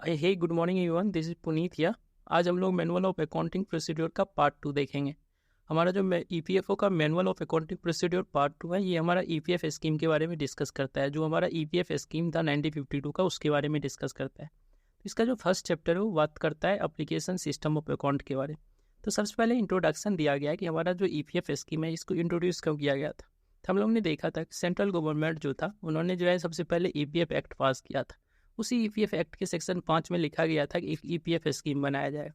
Hey good morning everyone, this is Puneet here. आज हम लोग मैनुअल ऑफ अकाउंटिंग प्रोसीड्योर का पार्ट 2 देखेंगे। हमारा जो ईपीएफओ का manual of accounting procedure part 2 है, ये हमारा ईपीएफ स्कीम के बारे में डिस्कस करता है। जो हमारा ईपीएफ स्कीम था 1952 का, उसके बारे में डिस्कस करता है। तो इसका जो फर्स्ट चैप्टर है वो बात करता है एप्लीकेशन सिस्टम ऑफ अकाउंट के बारे में। तो सबसे पहले इंट्रोडक्शन दिया गया है कि हमारा जो ईपीएफ स्कीम है इसको इंट्रोड्यूस कब किया गया था। तो हम लोग ने देखा था कि सेंट्रल गवर्नमेंट जो था उन्होंने जो है सबसे पहले ईपीएफ एक्ट पास किया था। उसी ईपीएफ एक्ट के सेक्शन 5 में लिखा गया था कि एक ईपीएफ स्कीम बनाया जाए।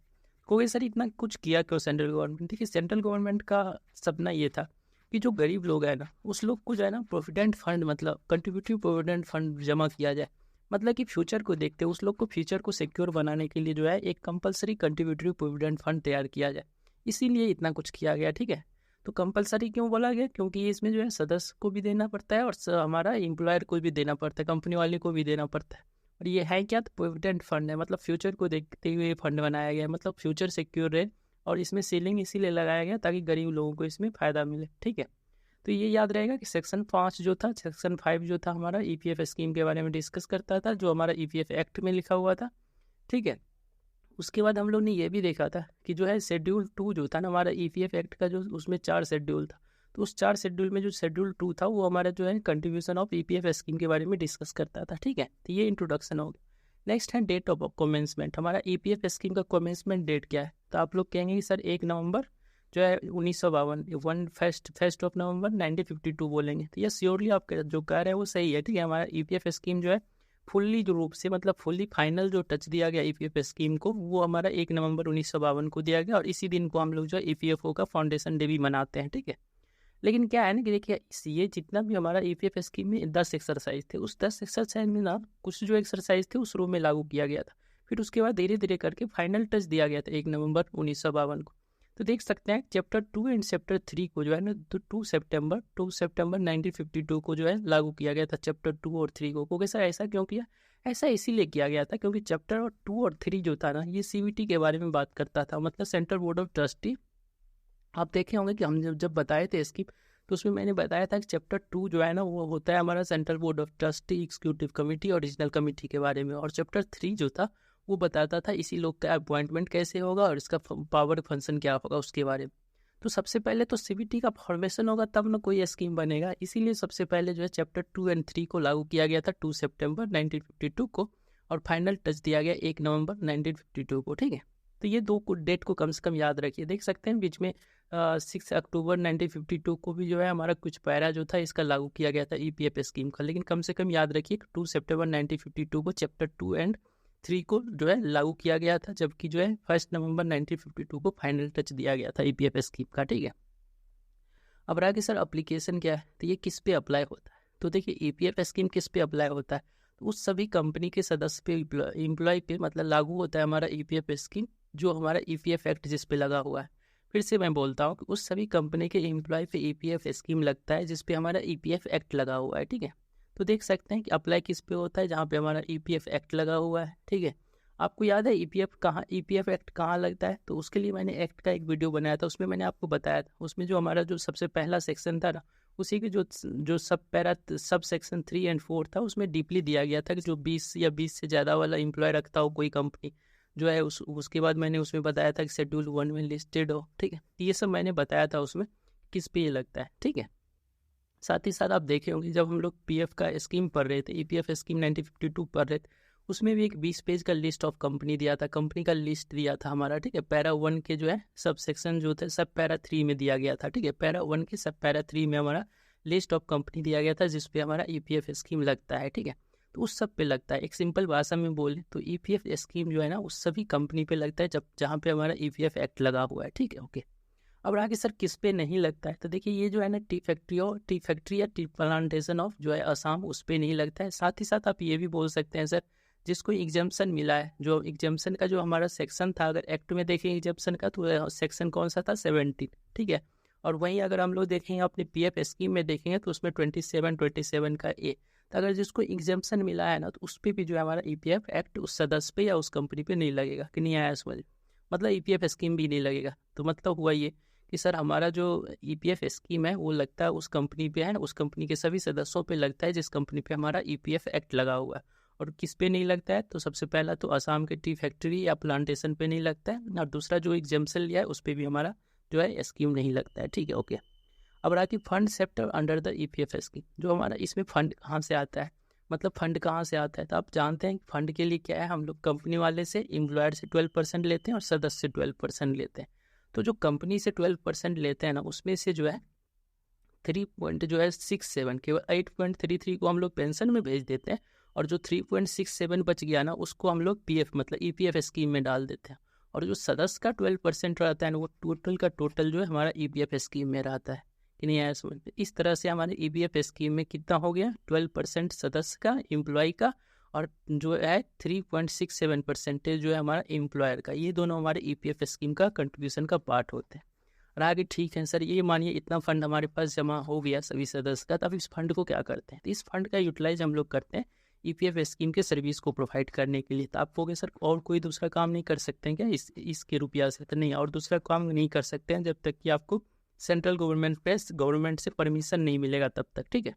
कोई सर इतना कुछ किया क्यों सेंट्रल गवर्नमेंट? देखिए, सेंट्रल गवर्नमेंट का सपना ये था कि जो गरीब लोग हैं ना, उस लोग को जो है ना प्रोविडेंट फंड, मतलब कंट्रीब्यूटिव प्रोविडेंट फंड जमा किया जाए। मतलब कि फ्यूचर को देखते उस लोग को फ्यूचर को सिक्योर बनाने के लिए जो है एक कंपलसरी कंट्रीब्यूटिव प्रोविडेंट फंड तैयार किया जाए। इसीलिए इतना कुछ किया गया, ठीक है। तो कंपलसरी क्यों बोला गया? क्योंकि इसमें जो है सदस्य को भी देना पड़ता है और हमारा एम्प्लॉयर को भी देना पड़ता है, कंपनी वाले को भी देना पड़ता है। और ये है क्या? तो प्रोविडेंट फंड है, मतलब फ्यूचर को देखते हुए फंड बनाया गया है, मतलब फ्यूचर सिक्योर रहे। और इसमें सीलिंग इसीलिए लगाया गया ताकि गरीब लोगों को इसमें फ़ायदा मिले, ठीक है। तो ये याद रहेगा कि सेक्शन 5 जो था, सेक्शन 5 जो था हमारा ईपीएफ स्कीम के बारे में डिस्कस करता था, जो हमारा ईपीएफ एक्ट में लिखा हुआ था, ठीक है। उसके बाद हम लोग ने ये भी देखा था कि जो है शेड्यूल 2 जो था ना हमारा ईपीएफ एक्ट का, जो उसमें 4 शेड्यूल था। तो उस 4 शेड्यूल में जो शेड्यूल 2 था वो हमारा जो है कंट्रीब्यूशन ऑफ ईपीएफ स्कीम के बारे में डिस्कस करता था, ठीक है। तो ये इंट्रोडक्शन हो गया। नेक्स्ट है डेट ऑफ कमेंसमेंट। हमारा ईपीएफ स्कीम का कमेंसमेंट डेट क्या है? तो आप लोग कहेंगे कि सर 1 नवंबर जो है 1952, फर्स्ट ऑफ नवंबर 1952 बोलेंगे। तो ये श्योरली आप जो कह रहे हैं वो सही है, ठीक है। हमारा ईपीएफ स्कीम जो है फुल्ली जो रूप से, मतलब फुल्ली फाइनल जो टच दिया गया ईपीएफ स्कीम को, वो हमारा 1 नवंबर 1952 को दिया गया। और इसी दिन को हम लोग जो है ईपीएफओ का फाउंडेशन डे भी मनाते हैं, ठीक है। लेकिन क्या है ना कि देखिए, ये जितना भी हमारा ईपीएफ स्कीम में 10 एक्सरसाइज थे, उस 10 एक्सरसाइज में ना कुछ जो एक्सरसाइज थे उस रूम में लागू किया गया था। फिर उसके बाद धीरे धीरे करके फाइनल टच दिया गया था 1 नवंबर 1952 को। तो देख सकते हैं चैप्टर 2 एंड चैप्टर 3 को जो है ना 2 सितंबर 1952 को जो है लागू किया गया था, चैप्टर 2 और 3 को। क्योंकि सर ऐसा क्यों किया? ऐसा इसीलिए किया गया था क्योंकि चैप्टर 2 और 3 जो था ना, ये सीवीटी के बारे में बात करता था, मतलब सेंट्रल बोर्ड ऑफ ट्रस्टी। आप देखे होंगे कि हम जब बताए थे स्कीम, तो उसमें मैंने बताया था कि चैप्टर 2 जो है ना वो होता है हमारा central board of trustee, executive committee और रीजनल कमेटी के बारे में। और चैप्टर 3 जो था वो बताता था इसी लोग का अपॉइंटमेंट कैसे होगा और इसका पावर फंक्शन क्या होगा उसके बारे में। तो सबसे पहले तो सीबीटी का फॉर्मेशन होगा तब ना कोई स्कीम बनेगा। इसीलिए सबसे पहले जो है चैप्टर 2 एंड 3 को लागू किया गया था 2 सितंबर 1952 को, और फाइनल टच दिया गया 1 नवंबर 1952 को, ठीक है। तो ये दो डेट को कम से कम याद रखिए। देख सकते हैं बीच में 6 अक्टूबर 1952 को भी जो है हमारा कुछ पैरा जो था इसका लागू किया गया था ईपीएफ स्कीम का। लेकिन कम से कम याद रखिए 2 सितंबर 1952 को चैप्टर 2 एंड 3 को जो है लागू किया गया था, जबकि जो है 1 नवंबर 1952 को फाइनल टच दिया गया था ईपीएफ स्कीम का, ठीक है। अब रहा कि सर एप्लीकेशन क्या है, तो ये किस पे अप्लाई होता है? तो देखिए, ईपीएफ स्कीम किस पे अप्लाई होता है? तो उस सभी कंपनी के सदस्य पे, एम्प्लॉय पे मतलब लागू होता है हमारा ईपीएफ स्कीम, जो हमारा ईपीएफ एक्ट जिस पे लगा हुआ है। फिर से मैं बोलता हूँ कि उस सभी कंपनी के एम्प्लॉय पे ईपीएफ स्कीम लगता है जिस पे हमारा ईपीएफ एक्ट लगा हुआ है, ठीक है। तो देख सकते हैं कि अप्लाई किस पे होता है? जहाँ पे हमारा ईपीएफ एक्ट लगा हुआ है, ठीक है। आपको याद है ईपीएफ एक्ट कहाँ लगता है? तो उसके लिए मैंने एक्ट का एक वीडियो बनाया था, उसमें मैंने आपको बताया था। उसमें जो हमारा जो सबसे पहला सेक्शन था ना, उसी के जो सब सेक्शन 3 एंड 4 था, उसमें डीपली दिया गया था कि जो 20 या 20 से ज़्यादा वाला एम्प्लॉय रखता हो कोई कंपनी जो है उसके बाद मैंने उसमें बताया था कि शेड्यूल 1 में लिस्टेड हो, ठीक है। ये सब मैंने बताया था उसमें किस पे ये लगता है, ठीक है। साथ ही साथ आप देखे होंगे जब हम लोग पीएफ का स्कीम पढ़ रहे थे, ईपीएफ स्कीम 1952 पढ़ रहे थे, उसमें भी एक 20 पेज का लिस्ट ऑफ कंपनी दिया था, कंपनी का लिस्ट दिया था हमारा, ठीक है। पैरा 1 के जो है सब सेक्शन जो थे सब पैरा 3 में दिया गया था, ठीक है। पैरा 1 के सब पैरा 3 में हमारा लिस्ट ऑफ कंपनी दिया गया था जिसपे हमारा ईपीएफ स्कीम लगता है, ठीक है। तो उस सब पे लगता है। एक सिंपल भाषा में बोले तो ईपीएफ स्कीम जो है ना उस सभी कंपनी पे लगता है जब जहाँ पे हमारा ईपीएफ एक्ट लगा हुआ है, ठीक है, ओके। अब आगे सर किस पे नहीं लगता है? तो देखिए, ये जो है ना टी फैक्ट्री या टी प्लांटेशन ऑफ जो है असम, उस पे नहीं लगता है। साथ ही साथ आप ये भी बोल सकते हैं सर, जिसको एग्जाम्पशन मिला है, जो एग्जाम्पशन का जो हमारा सेक्शन था, अगर एक्ट में देखें एग्जाम्पशन का तो सेक्शन कौन सा था? 17, ठीक है। और वहीं अगर हम लोग देखेंगे अपने पीएफ स्कीम में देखेंगे तो उसमें 27 का ए। तो अगर जिसको एग्जाम्पशन मिला है ना तो उस पर भी जो है हमारा ईपीएफ एक्ट उस सदस्य पे या उस कंपनी पे नहीं लगेगा, कि नहीं आया समझ, मतलब ईपीएफ स्कीम भी नहीं लगेगा। तो मतलब हुआ ये कि सर हमारा जो ईपीएफ स्कीम है वो लगता है उस कंपनी पे है ना, उस कंपनी के सभी सदस्यों पे लगता है जिस कंपनी पे हमारा ईपीएफ एक्ट लगा हुआ है। और किस पे नहीं लगता है, तो सबसे पहला तो असम के टी फैक्ट्री या प्लांटेशन पे नहीं लगता है, और दूसरा जो एग्जाम्पशन लिया है उस पर भी हमारा जो है स्कीम नहीं लगता है, ठीक है। ओके, अब रहा कि fund sector under the EPF scheme, जो हमारा इसमें फंड कहाँ से आता है, मतलब फंड कहाँ से आता है, तो आप जानते हैं फंड के लिए क्या है, हम लोग कंपनी वाले से एम्प्लॉयर से 12% लेते हैं और सदस्य से 12% लेते हैं। तो जो कंपनी से 12% लेते हैं ना, उसमें से जो है 3.67 केवल 8.33 को हम लोग पेंशन में भेज देते हैं, और जो 3.67 बच गया ना उसको हम लोग पीएफ मतलब ईपीएफ स्कीम में डाल देते हैं, और जो सदस्य का 12% रहता है ना वो टोटल का टोटल जो है हमारा ईपीएफ स्कीम में रहता है कि नहीं आया समझ में। इस तरह से हमारे ईपीएफ स्कीम में कितना हो गया, 12% सदस्य का, एम्प्लॉय का, और जो है 3.67% जो है हमारा एम्प्लॉयर का। ये दोनों हमारे ईपीएफ स्कीम का कंट्रीब्यूशन का पार्ट होते हैं। और आगे ठीक है सर, ये मानिए इतना फंड हमारे पास जमा हो गया सभी सदस्य का, तब इस फंड को क्या करते हैं, तो इस फंड का यूटिलाइज हम लोग करते हैं ईपीएफ स्कीम के सर्विस को प्रोवाइड करने के लिए। तो आप कहोगे सर और कोई दूसरा काम नहीं कर सकते हैं क्या इसके रुपया से, तो नहीं, और दूसरा काम नहीं कर सकते हैं जब तक कि आपको सेंट्रल गवर्नमेंट से परमिशन नहीं मिलेगा तब तक, ठीक है।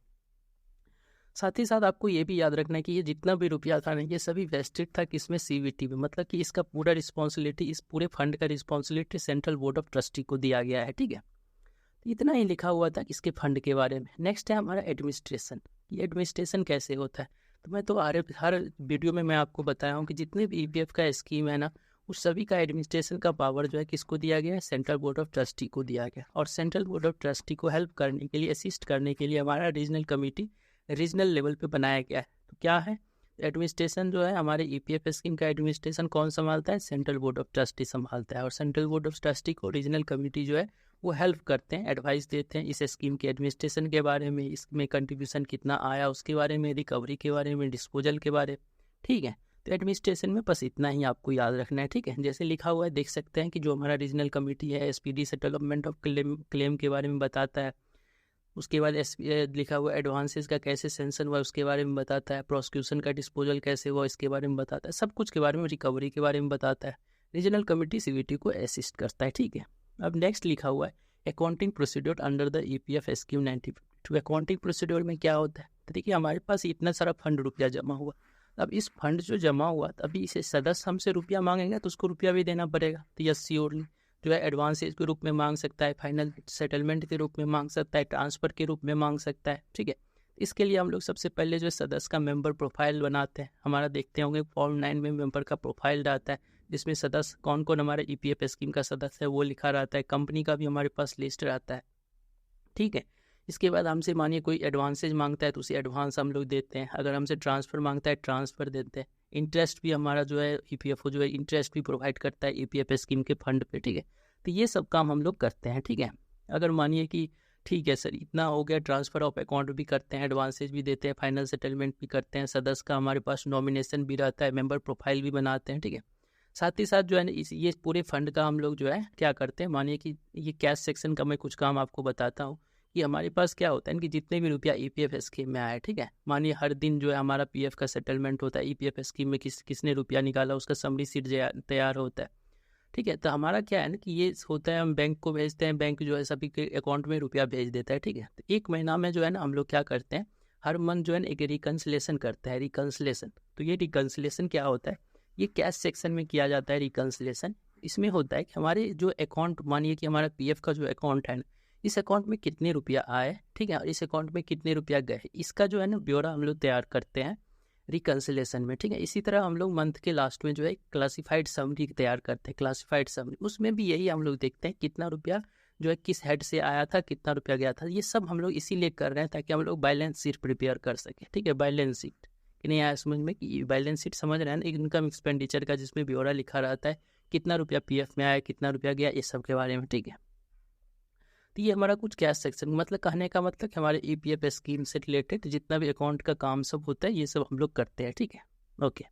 साथ ही साथ आपको ये भी याद रखना है कि ये जितना भी रुपया था ना ये सभी वेस्टेड था किसमें, सीवीटी में, मतलब कि इसका पूरा रिस्पॉन्सिबिलिटी, इस पूरे फंड का responsibility central board of trustee को दिया गया है, ठीक है। तो इतना ही लिखा हुआ था इसके फंड के बारे में। नेक्स्ट है हमारा एडमिनिस्ट्रेशन। ये एडमिनिस्ट्रेशन कैसे होता है, तो मैं तो हर वीडियो में मैं आपको बताया हूँ कि जितने भी ईपीएफ का स्कीम है ना उस सभी का एडमिनिस्ट्रेशन का पावर जो है किसको दिया गया है, सेंट्रल बोर्ड ऑफ ट्रस्टी को दिया गया। और सेंट्रल बोर्ड ऑफ ट्रस्टी को हेल्प करने के लिए, असिस्ट करने के लिए हमारा रीजनल कमेटी रीजनल लेवल पे बनाया गया है। तो क्या है एडमिनिस्ट्रेशन जो है हमारे ईपीएफ स्कीम का एडमिनिस्ट्रेशन कौन संभालता है, सेंट्रल बोर्ड ऑफ ट्रस्टी संभालता है। और सेंट्रल बोर्ड ऑफ ट्रस्टी को रीजनल कमेटी जो है वो हेल्प करते हैं, एडवाइस देते हैं इस स्कीम के एडमिनिस्ट्रेशन के बारे में, इसमें कंट्रीब्यूशन कितना आया उसके बारे में, रिकवरी के बारे में, डिस्पोजल के बारे में, ठीक है। तो एडमिनिस्ट्रेशन में बस इतना ही आपको याद रखना है, ठीक है। जैसे लिखा हुआ है देख सकते हैं कि जो हमारा रीजनल कमेटी है एसपीडी सेटलमेंट ऑफ क्लेम के बारे में बताता है, उसके बाद लिखा हुआ एडवांसेस का कैसे सेंशन हुआ उसके बारे में बताता है, प्रोसिक्यूशन का डिस्पोजल कैसे हुआ इसके बारे में बताता है, सब कुछ के बारे में, रिकवरी के बारे में बताता है। रीजनल कमेटी सीवीटी को असिस्ट करता है, ठीक है। अब नेक्स्ट लिखा हुआ है accounting procedure under the EPF scheme 1952। Accounting procedure में क्या होता है, तो देखिए हमारे पास इतना सारा फंड रुपया जमा हुआ, अब इस फंड जो जमा हुआ अभी इसे सदस्य हमसे रुपया मांगेंगे तो उसको रुपया भी देना पड़ेगा। तो यस श्योरली जो है एडवांसेज के रूप में मांग सकता है, फाइनल सेटलमेंट के रूप में मांग सकता है, ट्रांसफर के रूप में मांग सकता है, ठीक है। इसके लिए हम लोग सबसे पहले जो है सदस्य का मेंबर प्रोफाइल बनाते हैं। हमारा देखते होंगे फॉर्म 9 में मेंबर का प्रोफाइल रहता है जिसमें सदस्य कौन कौन हमारे ईपीएफ स्कीम का सदस्य है वो लिखा रहता है, कंपनी का भी हमारे पास लिस्ट रहता है, ठीक है। इसके बाद हमसे मानिए कोई एडवांसेज मांगता है तो उसे एडवांस हम लोग देते हैं, अगर हमसे ट्रांसफ़र मांगता है ट्रांसफ़र देते हैं, इंटरेस्ट भी हमारा जो है ईपीएफओ जो है इंटरेस्ट भी प्रोवाइड करता है ईपीएफ स्कीम के फंड पे, ठीक है। तो ये सब काम हम लोग करते हैं, ठीक है। अगर मानिए कि ठीक है सर इतना हो गया, ट्रांसफ़र ऑफ अकाउंट भी करते हैं, एडवांसेज भी देते हैं, फाइनल सेटलमेंट भी करते हैं, सदस्य का हमारे पास नॉमिनेशन भी रहता है, मेंबर प्रोफाइल भी बनाते हैं, ठीक है। साथ ही साथ जो है ना ये पूरे फंड का हम लोग जो है क्या करते हैं, मानिए कि ये कैश सेक्शन का मैं कुछ काम आपको बताता हूँ कि हमारे पास क्या होता है कि जितने भी रुपया ईपीएफ स्कीम में आया, ठीक है, मानिए हर दिन जो है हमारा पीएफ का सेटलमेंट होता है, ईपीएफ स्कीम में किसने रुपया निकाला उसका समरी सीट तैयार होता है, ठीक है। तो हमारा क्या है ना कि ये होता है हम बैंक को भेजते हैं, बैंक जो है सभी के अकाउंट में रुपया भेज देता है, ठीक है। तो एक महीना में जो है ना हम लोग क्या करते हैं, हर मंथ जो है ना एक रिकन्सिलेशन करते हैं, रिकन्सिलेशन। तो ये रिकन्सिलेशन क्या होता है, ये कैश सेक्शन में किया जाता है रिकन्सिलेशन। इसमें होता है कि हमारे जो अकाउंट, मानिए कि हमारा पीएफ का जो अकाउंट है ना, इस अकाउंट में कितने रुपया आए, ठीक है, और इस अकाउंट में कितने रुपया गए, इसका जो है ना ब्यौरा हम लोग तैयार करते हैं रिकन्सिलेशन में, ठीक है। इसी तरह हम लोग मंथ के लास्ट में जो है क्लासिफाइड समरी तैयार करते हैं, क्लासिफाइड समरी, उसमें भी यही हम लोग देखते हैं कितना रुपया जो है किस हेड से आया था, कितना रुपया गया था। ये सब हम लोग इसीलिए कर रहे हैं ताकि हम लोग बैलेंस शीट प्रिपेयर कर सकें, ठीक है। बैलेंस शीट कि नहीं आया समझ में, कि बैलेंस शीट समझ रहे हैं ना, इनकम एक्सपेंडिचर का, जिसमें ब्यौरा लिखा रहता है कितना रुपया पीएफ में आया, कितना रुपया गया, इस सब के बारे में, ठीक है। तो ये हमारा कुछ कैश सेक्शन, मतलब कहने का मतलब हमारे ईपीएफ स्कीम से रिलेटेड जितना भी अकाउंट का काम सब होता है ये सब हम लोग करते हैं, ठीक है। ओके,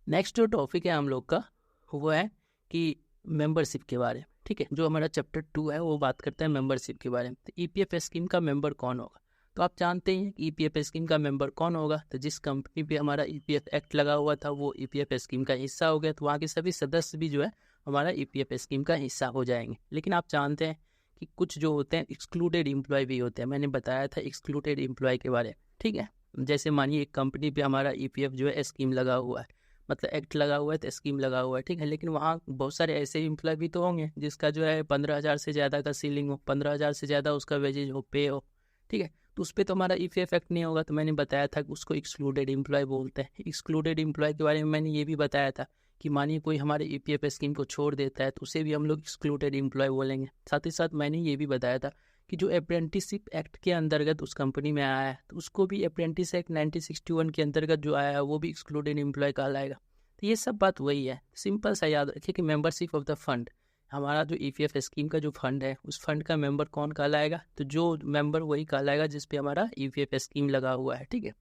नेक्स्ट जो टॉपिक है हम लोग का वो है कि मेंबरशिप के बारे में, ठीक है। जो हमारा चैप्टर 2 है वो बात करता है मेंबरशिप के बारे में। तो ईपीएफ स्कीम का मेंबर कौन होगा, तो आप जानते हैं कि ईपीएफ स्कीम का मेंबर कौन होगा, तो जिस कंपनी पे हमारा ईपीएफ एक्ट लगा हुआ था वो ईपीएफ स्कीम का हिस्सा हो गया, तो वहाँ के सभी सदस्य भी जो है हमारा ईपीएफ स्कीम का हिस्सा हो जाएंगे। लेकिन आप जानते हैं कि कुछ जो होते हैं एक्सक्लूडेड एम्प्लॉय भी होते हैं, मैंने बताया था एक्सक्लूडेड एम्प्लॉय के बारे में, ठीक है। जैसे मानिए एक कंपनी पे हमारा ईपीएफ जो है स्कीम लगा हुआ है, मतलब एक्ट लगा हुआ है तो स्कीम लगा हुआ है, ठीक है। लेकिन वहाँ बहुत सारे ऐसे एम्प्लॉय भी तो होंगे जिसका जो है 15,000 से ज़्यादा का सीलिंग हो, 15,000 से ज़्यादा उसका वेजेज हो, पे हो, ठीक है। तो उस पर तो हमारा ईपीएफ एक्ट नहीं होगा। तो मैंने बताया था कि उसको एक्सक्लूडेड एम्प्लॉय बोलते हैं। एक्सक्लूडेड एम्प्लॉय के बारे में मैंने ये भी बताया था कि मानिए कोई हमारे ईपीएफ स्कीम को छोड़ देता है तो उसे भी हम लोग एक्सक्लूडेड एम्प्लॉय बोलेंगे। साथ ही साथ मैंने ये भी बताया था कि जो अप्रेंटिसशिप एक्ट के अंतर्गत उस कंपनी में आया है तो उसको भी अप्रेंटिस एक्ट 1961 के अंतर्गत जो आया है वो भी एक्सक्लूडेड एम्प्लॉय कहलाएगा। तो ये सब बात वही है। सिंपल सा याद रखिए कि मेंबरशिप ऑफ द फंड, हमारा जो ईपीएफ स्कीम का जो फंड है उस फंड का मेंबर कौन कहलाएगा, तो जो मेंबर वही कहलाएगा जिस पे हमारा ईपीएफ स्कीम लगा हुआ है, ठीक है।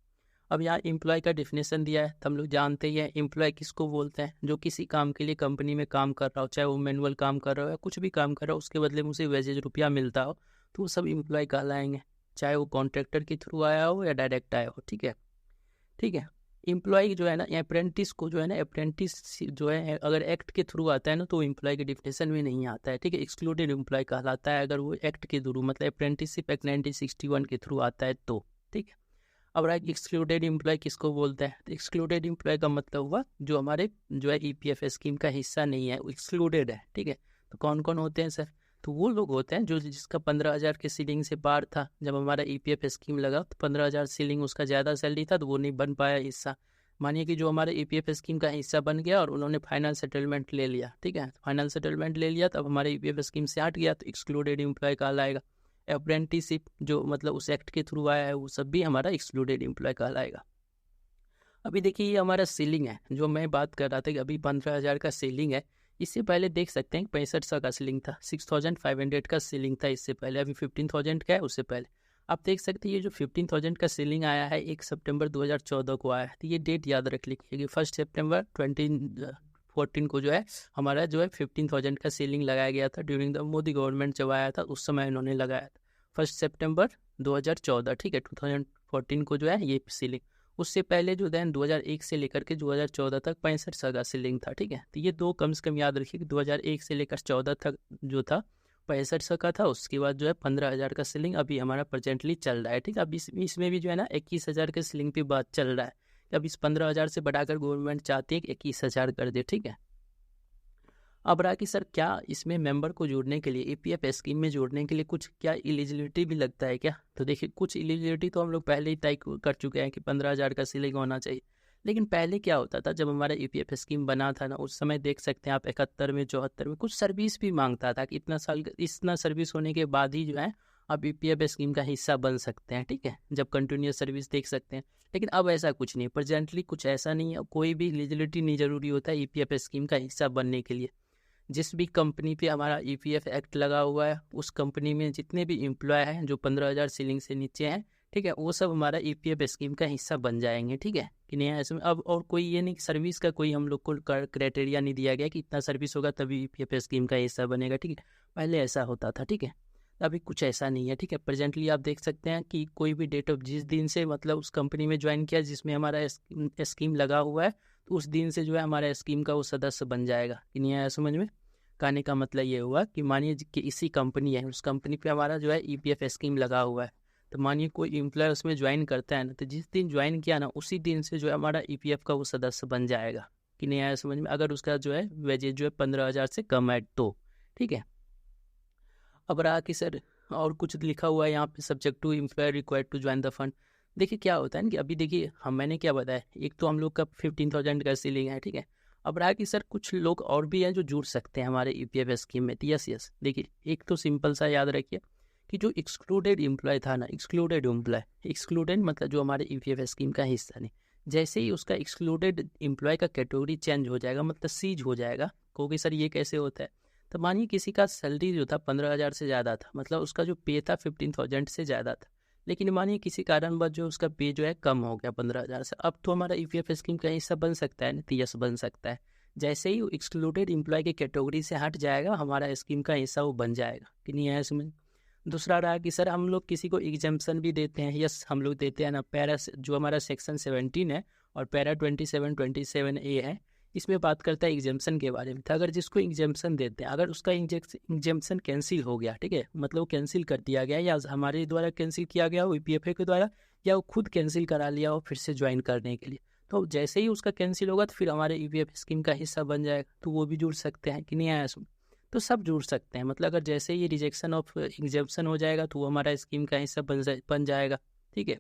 अब यहाँ एम्प्लॉय का डिफिनेशन दिया है तो हम लोग जानते ही हैं एम्प्लॉय किसको बोलते हैं, जो किसी काम के लिए कंपनी में काम कर रहा हो, चाहे वो मैनुअल काम कर रहा हो या कुछ भी काम कर रहा हो, उसके बदले में उसे वेजेज रुपया मिलता हो, तो वो सब एम्प्लॉय कहलाएंगे, चाहे वो कॉन्ट्रैक्टर के थ्रू आया हो या डायरेक्ट आया हो, ठीक है। ठीक है। एम्प्लॉय जो है ना, अप्रेंटिस को जो है ना, अप्रेंटिस जो है अगर एक्ट के थ्रू आता है ना तो एम्प्लॉय के डिफिनेशन में नहीं आता है, ठीक है। एक्सक्लूडेड एम्प्लॉय कहलाता है अगर वो एक्ट के थ्रू, मतलब अप्रेंटिसशिप एक्ट 1961 के थ्रू आता है तो, ठीक है। अब रहा एक्सक्लूडेड एम्प्लॉय किसको बोलते हैं, तो एक्सक्लूडेड एम्प्लॉय का मतलब हुआ जो हमारे जो है ईपीएफ स्कीम का हिस्सा नहीं है, वो एक्सक्लूडेड है, ठीक है। तो कौन कौन होते हैं सर, तो वो लोग होते हैं जो जिसका 15,000 के सीलिंग से पार था। जब हमारा ईपीएफ स्कीम लगा तो 15,000 सीलिंग, उसका ज़्यादा सैलरी था तो वो नहीं बन पाया हिस्सा। मानिए कि जो हमारे ईपीएफ स्कीम का हिस्सा बन गया और उन्होंने फाइनल सेटलमेंट ले लिया, ठीक है। फाइनल सेटलमेंट ले लिया तब हमारे ईपीएफ स्कीम से हट गया तो एक्सक्लूडेड एम्प्लॉय कहलाएगा। अप्रेंटिसशिप जो मतलब उस एक्ट के थ्रू आया है वो सब भी हमारा एक्सक्लूडेड एम्प्लॉय कहलाएगा। अभी देखिए ये हमारा सीलिंग है, जो मैं बात कर रहा था कि अभी 15,000 का सीलिंग है। इससे पहले देख सकते हैं 6500 का सीलिंग था, 6,500 का सीलिंग था इससे पहले। अभी 15,000 का है, उससे पहले आप देख सकते हैं ये जो 15,000 का सीलिंग आया है 1 सितंबर 2014 को आया है। तो ये डेट याद रख लीजिए कि 1 सितंबर 2014 को जो है हमारा जो है 15,000 का सीलिंग लगाया गया था। ड्यूरिंग द मोदी गवर्नमेंट जब आया था उस समय इन्होंने लगाया था 1 सितंबर 2014, ठीक है। 2014 को जो है ये सीलिंग, उससे पहले जो देन 2001 से लेकर के 2014 तक 6500 का सीलिंग था, ठीक है। तो ये दो कम से कम याद रखिए कि 2001 से लेकर 14 तक जो था 6500 का था। उसके बाद जो है 15,000 का सीलिंग अभी हमारा प्रेजेंटली चल रहा है, ठीक है। अब इसमें भी जो है ना 21,000 के सीलिंग पे बात चल रहा है। अब इस 15,000 से बढ़ाकर गवर्नमेंट चाहती है कि 21,000 कर दे, ठीक है। अब रहा कि सर क्या इसमें मेंबर को जोड़ने के लिए, ईपीएफ स्कीम में जोड़ने के लिए कुछ क्या एलिजिबिलिटी भी लगता है क्या, तो देखिए कुछ एलिजिबिलिटी तो हम लोग पहले ही तय कर चुके हैं कि 15,000 का सीलिंग होना चाहिए। लेकिन पहले क्या होता था जब हमारा ईपीएफ स्कीम बना था ना, उस समय देख सकते हैं आप 71 में 74 में कुछ सर्विस भी मांगता था कि इतना सर्विस होने के बाद ही जो है आप ईपीएफ स्कीम का हिस्सा बन सकते हैं, ठीक है। जब कंटिन्यूस सर्विस देख सकते हैं। लेकिन अब ऐसा कुछ नहीं, प्रेजेंटली कुछ ऐसा नहीं है, कोई भी एलिजिबिलिटी नहीं जरूरी होता है ईपीएफ स्कीम का हिस्सा बनने के लिए। जिस भी कंपनी पे हमारा ईपीएफ एक्ट लगा हुआ है उस कंपनी में जितने भी एम्प्लॉय हैं जो 15,000 सीलिंग से नीचे हैं, ठीक है, वो सब हमारा ईपीएफ स्कीम का हिस्सा बन जाएंगे, ठीक है कि नहीं है इसमें। अब और कोई ये नहीं, सर्विस का कोई हम लोग को क्राइटेरिया नहीं दिया गया कि इतना सर्विस होगा तभी ईपीएफ स्कीम का हिस्सा बनेगा, ठीक है। पहले ऐसा होता था, ठीक है। अभी कुछ ऐसा नहीं है, ठीक है। प्रेजेंटली आप देख सकते हैं कि कोई भी डेट ऑफ जिस दिन से मतलब उस कंपनी में ज्वाइन किया जिसमें हमारा स्कीम लगा हुआ है तो उस दिन से जो है हमारा स्कीम का वो सदस्य बन जाएगा, कि नहीं आया समझ में। कहने का मतलब ये हुआ कि मानिए कि इसी कंपनी है, उस कंपनी पे हमारा जो है ईपीएफ स्कीम लगा हुआ है। तो मानिए कोई एम्प्लॉय उसमें ज्वाइन करता है ना, तो जिस दिन ज्वाइन किया ना उसी दिन से जो है हमारा ईपीएफ का वो सदस्य बन जाएगा, कि नहीं आया समझ में। अगर उसका जो है वेजेज जो है 15,000 से कम है तो, ठीक है। अब रहा कि सर और कुछ लिखा हुआ है यहाँ पे, subject to employer required to join the fund. देखिए क्या होता है ना कि अभी देखिए मैंने क्या बताया, एक तो हम लोग का 15,000 का सीलिंग है, ठीक है। अब रहा कि सर कुछ लोग और भी हैं जो जुड़ सकते हैं हमारे ईपीएफ स्कीम में। यस देखिए एक तो सिंपल सा याद रखिए कि जो एक्सक्लूडेड एम्प्लॉय था ना, एक्सक्लूडेड एम्प्लॉय, एक्सक्लूडेड मतलब जो हमारे ईपीएफ स्कीम का हिस्सा नहीं, जैसे ही उसका एक्सक्लूडेड एम्प्लॉय का कैटेगरी चेंज हो जाएगा, मतलब सीज हो जाएगा। क्योंकि सर ये कैसे होता है, तो मानिए किसी का सैलरी जो था 15,000 से ज़्यादा था, मतलब उसका जो पे था 15,000 से ज़्यादा था। लेकिन मानिए किसी कारणवश जो उसका पे जो है कम हो गया 15,000 से, अब तो हमारा ईपीएफ स्कीम का हिस्सा बन सकता है ना, तो यस बन सकता है। जैसे ही वो एक्सक्लूडेड एम्प्लॉय के कैटेगरी से हट जाएगा हमारा स्कीम का हिस्सा वो बन जाएगा, कि नहीं है इसमें। दूसरा रहा कि सर हम लोग किसी को एग्जाम्पशन भी देते हैं। यस हम लोग देते हैं ना, पैरा जो हमारा सेक्शन 17 है और पैरा 27 27A है, इसमें बात करता है एग्जेम्पशन के बारे में। तो अगर जिसको एग्जेम्पशन देते हैं, अगर उसका एग्जेम्पशन कैंसिल हो गया, ठीक है, मतलब वो कैंसिल कर दिया गया या हमारे द्वारा कैंसिल किया गया हो ईपीएफओ के द्वारा, या वो खुद कैंसिल करा लिया हो फिर से ज्वाइन करने के लिए, तो जैसे ही उसका कैंसिल होगा तो फिर हमारे ईपीएफ स्कीम का हिस्सा बन जाएगा, तो वो भी जुड़ सकते हैं कि नहीं आया सुन। तो सब जुड़ सकते हैं, मतलब अगर जैसे ही रिजेक्शन ऑफ एग्जेम्पशन हो जाएगा तो वो हमारा स्कीम का हिस्सा बन जाएगा, ठीक है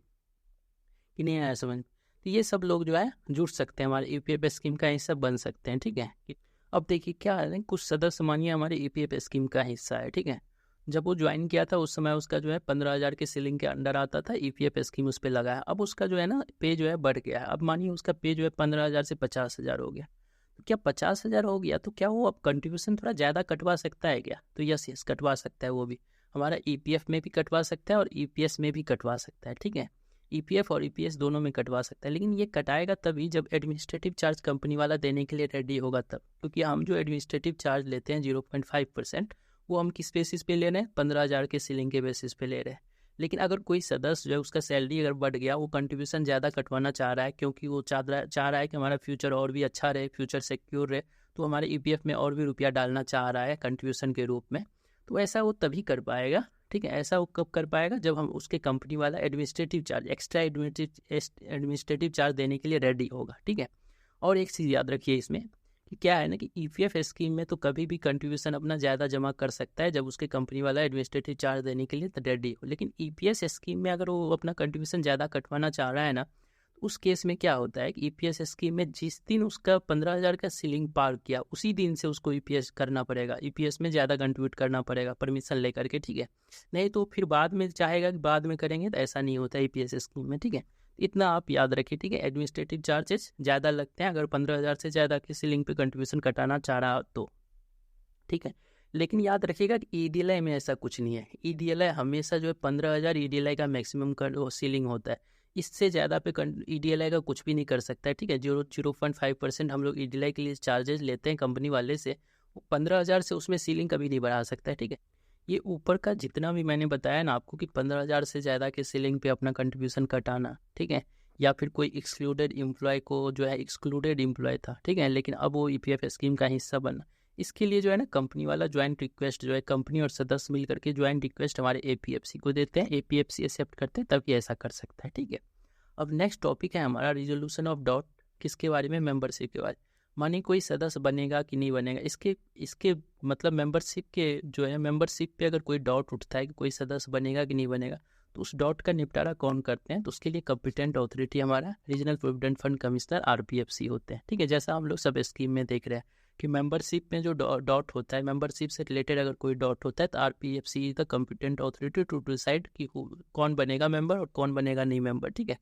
कि नहीं आया समझ। तो ये सब लोग जो है जुड़ सकते हैं, हमारे ईपीएफ स्कीम का हिस्सा बन सकते हैं, ठीक है। अब देखिए क्या है, कुछ सदस्य मानिए हमारे ईपीएफ स्कीम का हिस्सा है, ठीक है। जब वो ज्वाइन किया था उस समय उसका जो है 15,000 के सीलिंग के अंडर आता था, ईपीएफ स्कीम उस पर लगाया। अब उसका जो है ना पे जो है बढ़ गया है, अब मानिए उसका पे जो है 15,000 से 50,000 हो गया। तो क्या 50,000 हो गया तो क्या वो अब कंट्रीब्यूशन थोड़ा ज़्यादा कटवा सकता है क्या? तो यस कटवा सकता है, वो भी हमारा ईपीएफ में भी कटवा सकता है और ईपीएस में भी कटवा सकता है, ठीक है। ईपीएफ और ईपीएस दोनों में कटवा सकता है, लेकिन ये कटाएगा तभी जब एडमिनिस्ट्रेटिव चार्ज कंपनी वाला देने के लिए रेडी होगा तब, क्योंकि हम जो एडमिनिस्ट्रेटिव चार्ज लेते हैं 0.5%, वो हम किस बेसिस पे ले रहे हैं, 15,000 के सीलिंग के बेसिस पे ले रहे हैं। लेकिन अगर कोई सदस्य जो है उसका सैलरी अगर बढ़ गया, वो कंट्रीब्यूशन ज़्यादा कटवाना चाह रहा है क्योंकि वो चाह रहा है कि हमारा फ्यूचर और भी अच्छा रहे, फ्यूचर सिक्योर रहे, तो हमारे ईपीएफ में और भी रुपया डालना चाह रहा है कंट्रीब्यूशन के रूप में, तो ऐसा वो तभी कर पाएगा, ठीक है। ऐसा वो कब कर पाएगा, जब हम उसके कंपनी वाला administrative charge, extra administrative charge देने के लिए रेडी होगा, ठीक है। और एक चीज़ याद रखिए इसमें कि क्या है ना कि ईपीएफ स्कीम में तो कभी भी कंट्रीब्यूशन अपना ज़्यादा जमा कर सकता है जब उसके कंपनी वाला एडमिनिस्ट्रेटिव चार्ज देने के लिए रेडी हो, लेकिन ईपीएस स्कीम में अगर वो अपना कंट्रीब्यूशन ज़्यादा कटवाना चाह रहा है ना, उस केस में क्या होता है कि ईपीएस स्कीम में जिस दिन उसका 15,000 का सीलिंग पार किया उसी दिन से उसको ईपीएस करना पड़ेगा, ईपीएस में ज़्यादा कंट्रीब्यूट करना पड़ेगा परमिशन लेकर के, ठीक है। नहीं तो फिर बाद में चाहेगा कि बाद में करेंगे, तो ऐसा नहीं होता ईपीएस स्कीम में, ठीक है। इतना आप याद रखिए, ठीक है। एडमिनिस्ट्रेटिव चार्जेस ज़्यादा लगते हैं अगर 15,000 से ज़्यादा की सीलिंग पे कंट्रीब्यूशन कटाना चाह रहा तो, ठीक है। लेकिन याद रखिएगा कि ईडीएलआई में ऐसा कुछ नहीं है। ईडीएलआई हमेशा जो है 15,000 ईडीएलआई का मैक्सिमम सीलिंग होता है, इससे ज़्यादा पे ईडीएलआई का कुछ भी नहीं कर सकता है, ठीक है। 0.5% हम लोग ईडीएलआई के लिए चार्जेस लेते हैं कंपनी वाले से, 15,000 से उसमें सीलिंग कभी नहीं बढ़ा सकता है, ठीक है। ये ऊपर का जितना भी मैंने बताया ना आपको कि 15,000 से ज़्यादा के सीलिंग पे अपना कंट्रीब्यूशन कटाना, ठीक है, या फिर कोई एक्सक्लूडेड एम्प्लॉय को जो है एक्सक्लूडेड एम्प्लॉय था, ठीक है, लेकिन अब वो ईपीएफ स्कीम का हिस्सा बना, इसके लिए जो है ना कंपनी वाला ज्वाइंट रिक्वेस्ट जो है कंपनी और सदस्य मिल करके ज्वाइंट रिक्वेस्ट हमारे एपीएफसी को देते हैं, एपीएफसी एक्सेप्ट करते हैं, तभी ऐसा कर सकता है, ठीक है। अब नेक्स्ट टॉपिक है हमारा रिजोल्यूशन ऑफ डाउट, किसके बारे में, मेंबरशिप के बारे में। मानिए कोई सदस्य बनेगा कि नहीं बनेगा, इसके मतलब मेंबरशिप के जो है मेंबरशिप पे अगर कोई डाउट उठता है कि कोई सदस्य बनेगा कि नहीं बनेगा, तो उस डाउट का निपटारा कौन करते हैं, तो उसके लिए कॉम्पिटेंट अथॉरिटी हमारा रीजनल प्रोविडेंट फंड कमिश्नर आरपीएफसी होते हैं, ठीक है। जैसा हम लोग सब स्कीम में देख रहे हैं कि मेंबरशिप में जो डाउट होता है, मेंबरशिप से रिलेटेड अगर कोई डाउट होता है तो RPFC is the competent authority to decide कि कौन बनेगा मेंबर और कौन बनेगा नहीं मेंबर, ठीक है,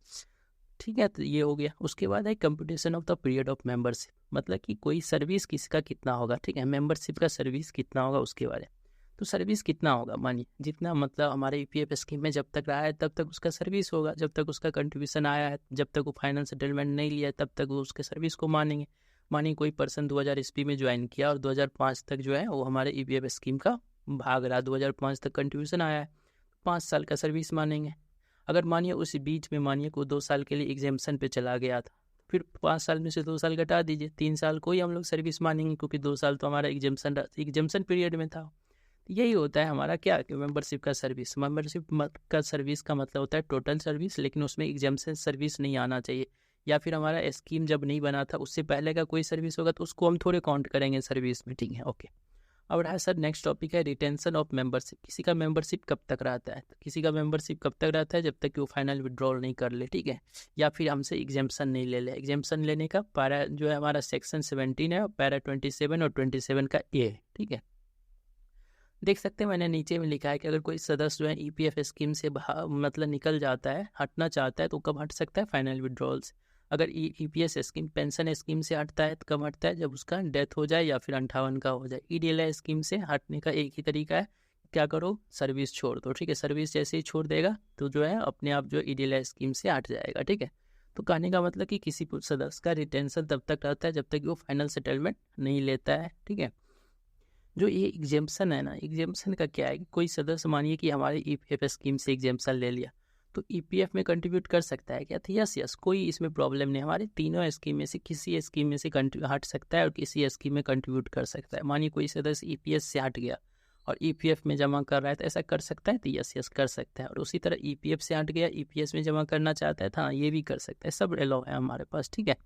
ठीक है। तो ये हो गया। उसके बाद है computation of the period of membership, मतलब कि कोई सर्विस किसका कितना होगा, ठीक है, मेंबरशिप का सर्विस कितना होगा उसके बारे में। तो सर्विस कितना होगा, मानिए जितना मतलब हमारे ईपीएफ स्कीम में जब तक रहा है तब तक उसका सर्विस होगा, जब तक उसका कंट्रीब्यूशन आया है, जब तक वो फाइनल सेटलमेंट नहीं लिया है तब तक वो उसके सर्विस को मानेंगे। मानिए कोई पर्सन 2000 ईस्वी में ज्वाइन किया और 2005 तक जो है वो हमारे ईपीएफ स्कीम का भाग रहा, 2005 तक कंट्रीब्यूशन आया है, 5 साल का सर्विस मानेंगे। अगर मानिए उसी बीच में मानिए को 2 साल के लिए एग्जाम्पशन पे चला गया था, फिर 5 साल में से 2 साल घटा दीजिए, 3 साल को ही हम लोग सर्विस मानेंगे, क्योंकि 2 साल तो हमारा एग्जाम्पशन पीरियड में था। यही होता है हमारा क्या कि मेंबरशिप का सर्विस, का सर्विस का मतलब होता है टोटल सर्विस, लेकिन उसमें एग्जाम्पशन सर्विस नहीं आना चाहिए, या फिर हमारा स्कीम जब नहीं बना था उससे पहले का कोई सर्विस होगा तो उसको हम थोड़े काउंट करेंगे सर्विस में, ठीक है, ओके। अब रहा सर नेक्स्ट टॉपिक है रिटेंशन ऑफ मेंबरशिप। किसी का मेंबरशिप कब तक रहता है, तो किसी का मेंबरशिप कब तक रहता है, जब तक कि वो फाइनल विड्रॉल नहीं कर ले, ठीक है, या फिर हमसे एग्जाम्पशन नहीं ले ले। एग्जाम्पशन लेने का पैरा जो है हमारा सेक्शन 17 है, पैरा 27 और 27 का ए है, ठीक है। देख सकते हैं मैंने नीचे में लिखा है कि अगर कोई सदस्य जो है ईपीएफ स्कीम से मतलब निकल जाता है, हटना चाहता है, तो कब हट सकता है, फाइनल विड्रॉल से। अगर ईपीएस स्कीम पेंशन स्कीम से हटता है तो कब हटता है, जब उसका डेथ हो जाए या फिर 58 का हो जाए। ईडीएलआई स्कीम से हटने का एक ही तरीका है, क्या करो, सर्विस छोड़ दो, ठीक है। सर्विस जैसे ही छोड़ देगा तो जो है अपने आप जो ईडीएलआई स्कीम से हट जाएगा, ठीक है। तो कहने का मतलब कि किसी सदस्य का रिटेंशन तब तक रहता है जब तक वो फाइनल सेटलमेंट नहीं लेता है, ठीक है। जो ये एग्जाम्पशन है ना, एग्जाम्पशन का क्या है कि कोई सदस्य मानिए कि हमारे ईपीएफ स्कीम से एग्जाम्पशन ले लिया, तो ईपीएफ में कंट्रीब्यूट कर सकता है क्या? तो यस, कोई इसमें प्रॉब्लम नहीं, हमारे तीनों स्कीम में से किसी स्कीम में से हट सकता है और किसी स्कीम में कंट्रीब्यूट कर सकता है। मानिए कोई सदस्य ईपीएस से हट गया और ईपीएफ में जमा कर रहा है तो ऐसा कर सकता है? तो यस कर सकता है। और उसी तरह ईपीएफ से हट गया, ईपीएस में जमा करना चाहता है तो हाँ, ये भी कर सकता है। सब अलाउ है हमारे पास, ठीक है।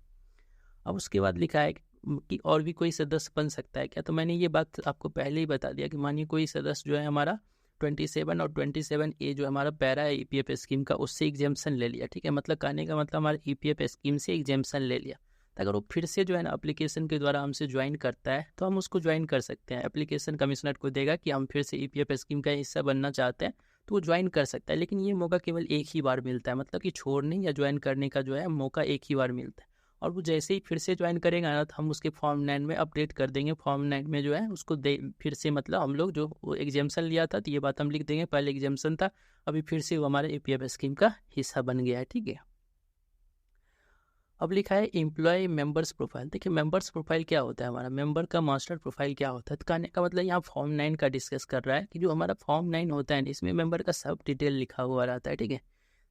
अब उसके बाद लिखा है कि और भी कोई सदस्य बन सकता है क्या? तो मैंने ये बात आपको पहले ही बता दिया कि मानिए कोई सदस्य जो है हमारा 27 और 27A जो हमारा पैरा है ईपीएफ स्कीम का, उससे एग्जेम्पशन ले लिया, ठीक है। मतलब कहने का मतलब हमारे ईपीएफ स्कीम से एग्जेम्पशन ले लिया, तो अगर वो फिर से जो है ना एप्लीकेशन के द्वारा हमसे ज्वाइन करता है तो हम उसको ज्वाइन कर सकते हैं। एप्लीकेशन कमिश्नर को देगा कि हम फिर से ईपीएफ स्कीम का हिस्सा बनना चाहते हैं, तो वो ज्वाइन कर सकता है। लेकिन ये मौका केवल एक ही बार मिलता है, मतलब कि छोड़ने या ज्वाइन करने का जो है मौका एक ही बार मिलता है। और वो जैसे ही फिर से ज्वाइन करेगा ना तो हम उसके फॉर्म 9 में अपडेट कर देंगे। फॉर्म 9 में जो है उसको फिर से मतलब हम लोग जो एग्जाम्शन लिया था तो ये बात हम लिख देंगे, पहले एग्जाम्शन था, अभी फिर से वो हमारे ईपीएफ स्कीम का हिस्सा बन गया है, ठीक है। अब लिखा है एम्प्लॉय मेंबर्स प्रोफाइल। देखिए मेंबर्स प्रोफाइल क्या होता है, हमारा मेंबर का मास्टर प्रोफाइल क्या होता है। तो कहने का मतलब यहाँ फॉर्म 9 का डिस्कस कर रहा है कि जो हमारा फॉर्म 9 होता है इसमें मेंबर का सब डिटेल लिखा हुआ रहता है, ठीक है।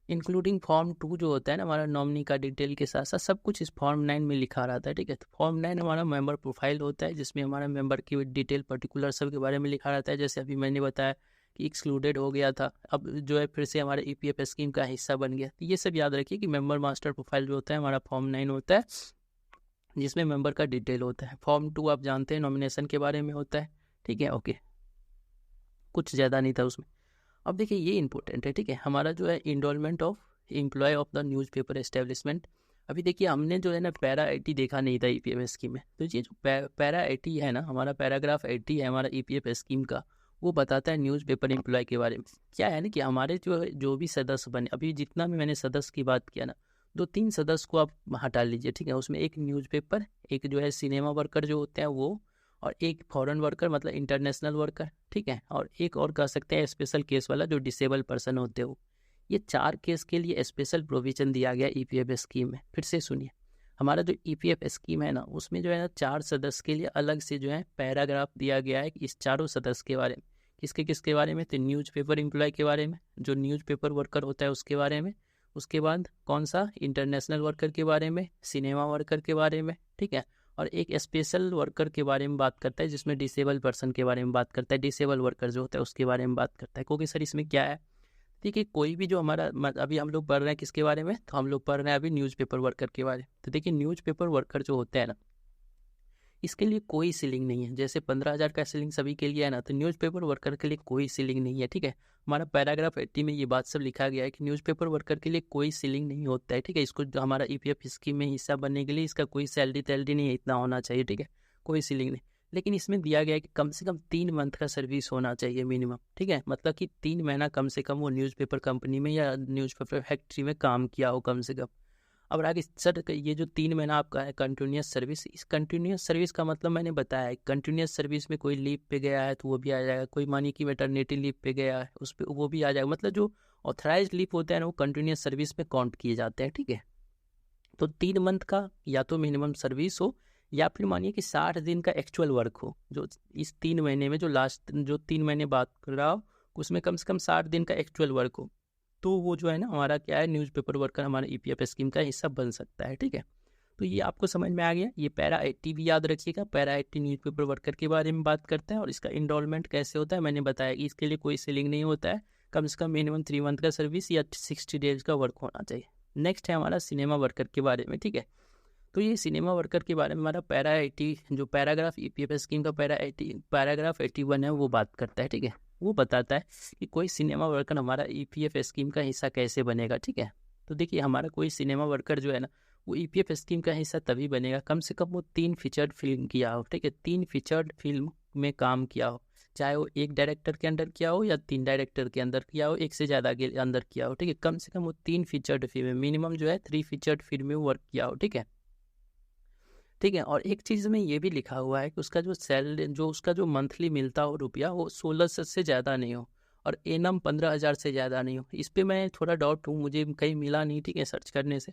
इंक्लूडिंग फॉर्म 2 जो होता है ना हमारा नॉमिनी का डिटेल के साथ साथ सब कुछ इस फॉर्म 9 में लिखा रहता है, ठीक है। तो फॉर्म 9 हमारा मेंबर प्रोफाइल होता है जिसमें हमारा मेंबर की डिटेल पर्टिकुलर सब के बारे में लिखा रहता है। जैसे अभी मैंने बताया कि एक्सक्लूडेड हो गया था, अब जो है फिर से हमारे ईपीएफ स्कीम का हिस्सा बन गया। तो ये सब याद रखिए कि मेंबर मास्टर प्रोफाइल जो होता है हमारा फॉर्म 9 होता है जिसमें मेंबर का डिटेल होता है। फॉर्म 2 आप जानते हैं नॉमिनेशन के बारे में होता है, ठीक है, ओके, कुछ ज़्यादा नहीं था उसमें। अब देखिए ये इंपॉर्टेंट है, ठीक है, हमारा जो है enrolment of employ of the newspaper establishment. अभी देखिए हमने जो है ना पैरा 80 देखा नहीं था ईपीएफ स्कीम में, तो ये जो पैरा 80 है ना, हमारा पैराग्राफ 80 है हमारा ईपीएफ स्कीम का, वो बताता है न्यूज़पेपर एम्प्लॉय के बारे में। क्या है ना कि हमारे जो भी सदस्य बने, अभी जितना भी मैंने सदस्य की बात किया ना, 2-3 सदस्य को आप हटा लीजिए, ठीक है। उसमें एक न्यूज़पेपर, एक जो है सिनेमा वर्कर जो होते हैं वो, और एक फॉरेन वर्कर मतलब इंटरनेशनल वर्कर, ठीक है, और एक और कह सकते हैं स्पेशल केस वाला जो डिसेबल पर्सन होते हो। ये 4 केस के लिए स्पेशल प्रोविजन दिया गया ईपीएफ स्कीम में। फिर से सुनिए, हमारा जो ईपीएफ स्कीम है ना उसमें जो है ना 4 सदस्य के लिए अलग से जो है पैराग्राफ दिया गया है इस चारों सदस्य के बारे में। किसके किसके बारे में? तो न्यूज़पेपर एम्प्लॉय के बारे में, जो न्यूज़पेपर वर्कर होता है उसके बारे में, उसके बाद कौन सा इंटरनेशनल वर्कर के बारे में, सिनेमा वर्कर के बारे में, ठीक है, और एक स्पेशल वर्कर के बारे में बात करता है जिसमें डिसेबल पर्सन के बारे में बात करता है, डिसेबल वर्कर जो होता है उसके बारे में बात करता है। क्योंकि सर इसमें क्या है, देखिए कोई भी जो हमारा अभी हम लोग पढ़ रहे हैं किसके बारे में, तो हम लोग पढ़ रहे हैं अभी न्यूज़पेपर वर्कर के बारे में। तो देखिए न्यूज़पेपर वर्कर जो होता है ना, इसके लिए कोई सीलिंग नहीं है। जैसे 15,000 का सीलिंग सभी के लिए है ना, तो न्यूज़पेपर वर्कर के लिए कोई सीलिंग नहीं है, ठीक है। हमारा पैराग्राफ 80 में ये बात सब लिखा गया है कि न्यूज़पेपर वर्कर के लिए कोई सीलिंग नहीं होता है, ठीक है। इसको जो हमारा ईपीएफ स्कीम में हिस्सा बनने के लिए इसका कोई सैलरी तैलरी नहीं है, इतना होना चाहिए, ठीक है, कोई सीलिंग नहीं। लेकिन इसमें दिया गया है कि कम से कम 3 मंथ का सर्विस होना चाहिए मिनिमम, ठीक है, मतलब कि 3 महीना कम से कम वो न्यूज़पेपर कंपनी में या न्यूज़पेपर फैक्ट्री में काम किया हो कम से कम। अब आगे सर ये जो 3 महीना आपका है कंटिन्यूस सर्विस, इस कंटिन्यूस सर्विस का मतलब मैंने बताया है, कंटिन्यूस सर्विस में कोई लीव पे गया है तो वो भी आ जाएगा, कोई मानिए कि मैटरनिटी लीव पे गया है उस पर वो भी आ जाएगा। मतलब जो ऑथराइज लीव होते हैं ना वो कंटिन्यूस सर्विस में काउंट किए जाते हैं, ठीक है। तो 3 मंथ का या तो मिनिमम सर्विस हो या फिर मानिए कि 60 दिन का एक्चुअल वर्क हो। जो इस 3 महीने में जो लास्ट जो 3 महीने बात कर रहा हो उसमें कम से कम 60 दिन का एक्चुअल वर्क हो, तो वो जो है ना हमारा क्या है न्यूज़पेपर वर्कर हमारे ईपीएफ स्कीम का हिस्सा बन सकता है, ठीक है। तो ये आपको समझ में आ गया। ये पैरा 80 भी याद रखिएगा, पैरा 80 न्यूज़पेपर वर्कर के बारे में बात करता है और इसका इनरोलमेंट कैसे होता है मैंने बताया कि इसके लिए कोई सीलिंग नहीं होता है, कम से कम मिनिमम 3 मंथ का सर्विस या 60 डेज का वर्क होना चाहिए। नेक्स्ट है हमारा सिनेमा वर्कर के बारे में, ठीक है। तो ये सिनेमा वर्कर के बारे में हमारा पैरा 80 जो पैराग्राफ ईपीएफ स्कीम का पैराग्राफ 81 है वो बात करता है, ठीक है। वो बताता है कि कोई सिनेमा वर्कर हमारा ईपीएफ स्कीम का हिस्सा कैसे बनेगा, ठीक है। तो देखिए हमारा कोई सिनेमा वर्कर जो है ना वो ईपीएफ स्कीम का हिस्सा तभी बनेगा कम से कम वो 3 फीचर्ड फिल्म किया हो, ठीक है, 3 फीचर्ड फिल्म में काम किया हो, चाहे वो एक डायरेक्टर के अंदर किया हो या 3 डायरेक्टर के अंदर किया हो, एक से ज़्यादा के अंदर किया हो, ठीक है। कम से कम वो 3 फीचर्ड फिल्म मिनिमम जो है 3 फीचर्ड फिल्म में वर्क किया हो, ठीक है, ठीक है। और एक चीज़ में ये भी लिखा हुआ है कि उसका जो सैलरी जो उसका जो मंथली मिलता हो रुपया वो 1600 से ज़्यादा नहीं हो और एनम 15,000 से ज़्यादा नहीं हो। इस पर मैं थोड़ा डाउट हूँ, मुझे कहीं मिला नहीं, ठीक है, सर्च करने से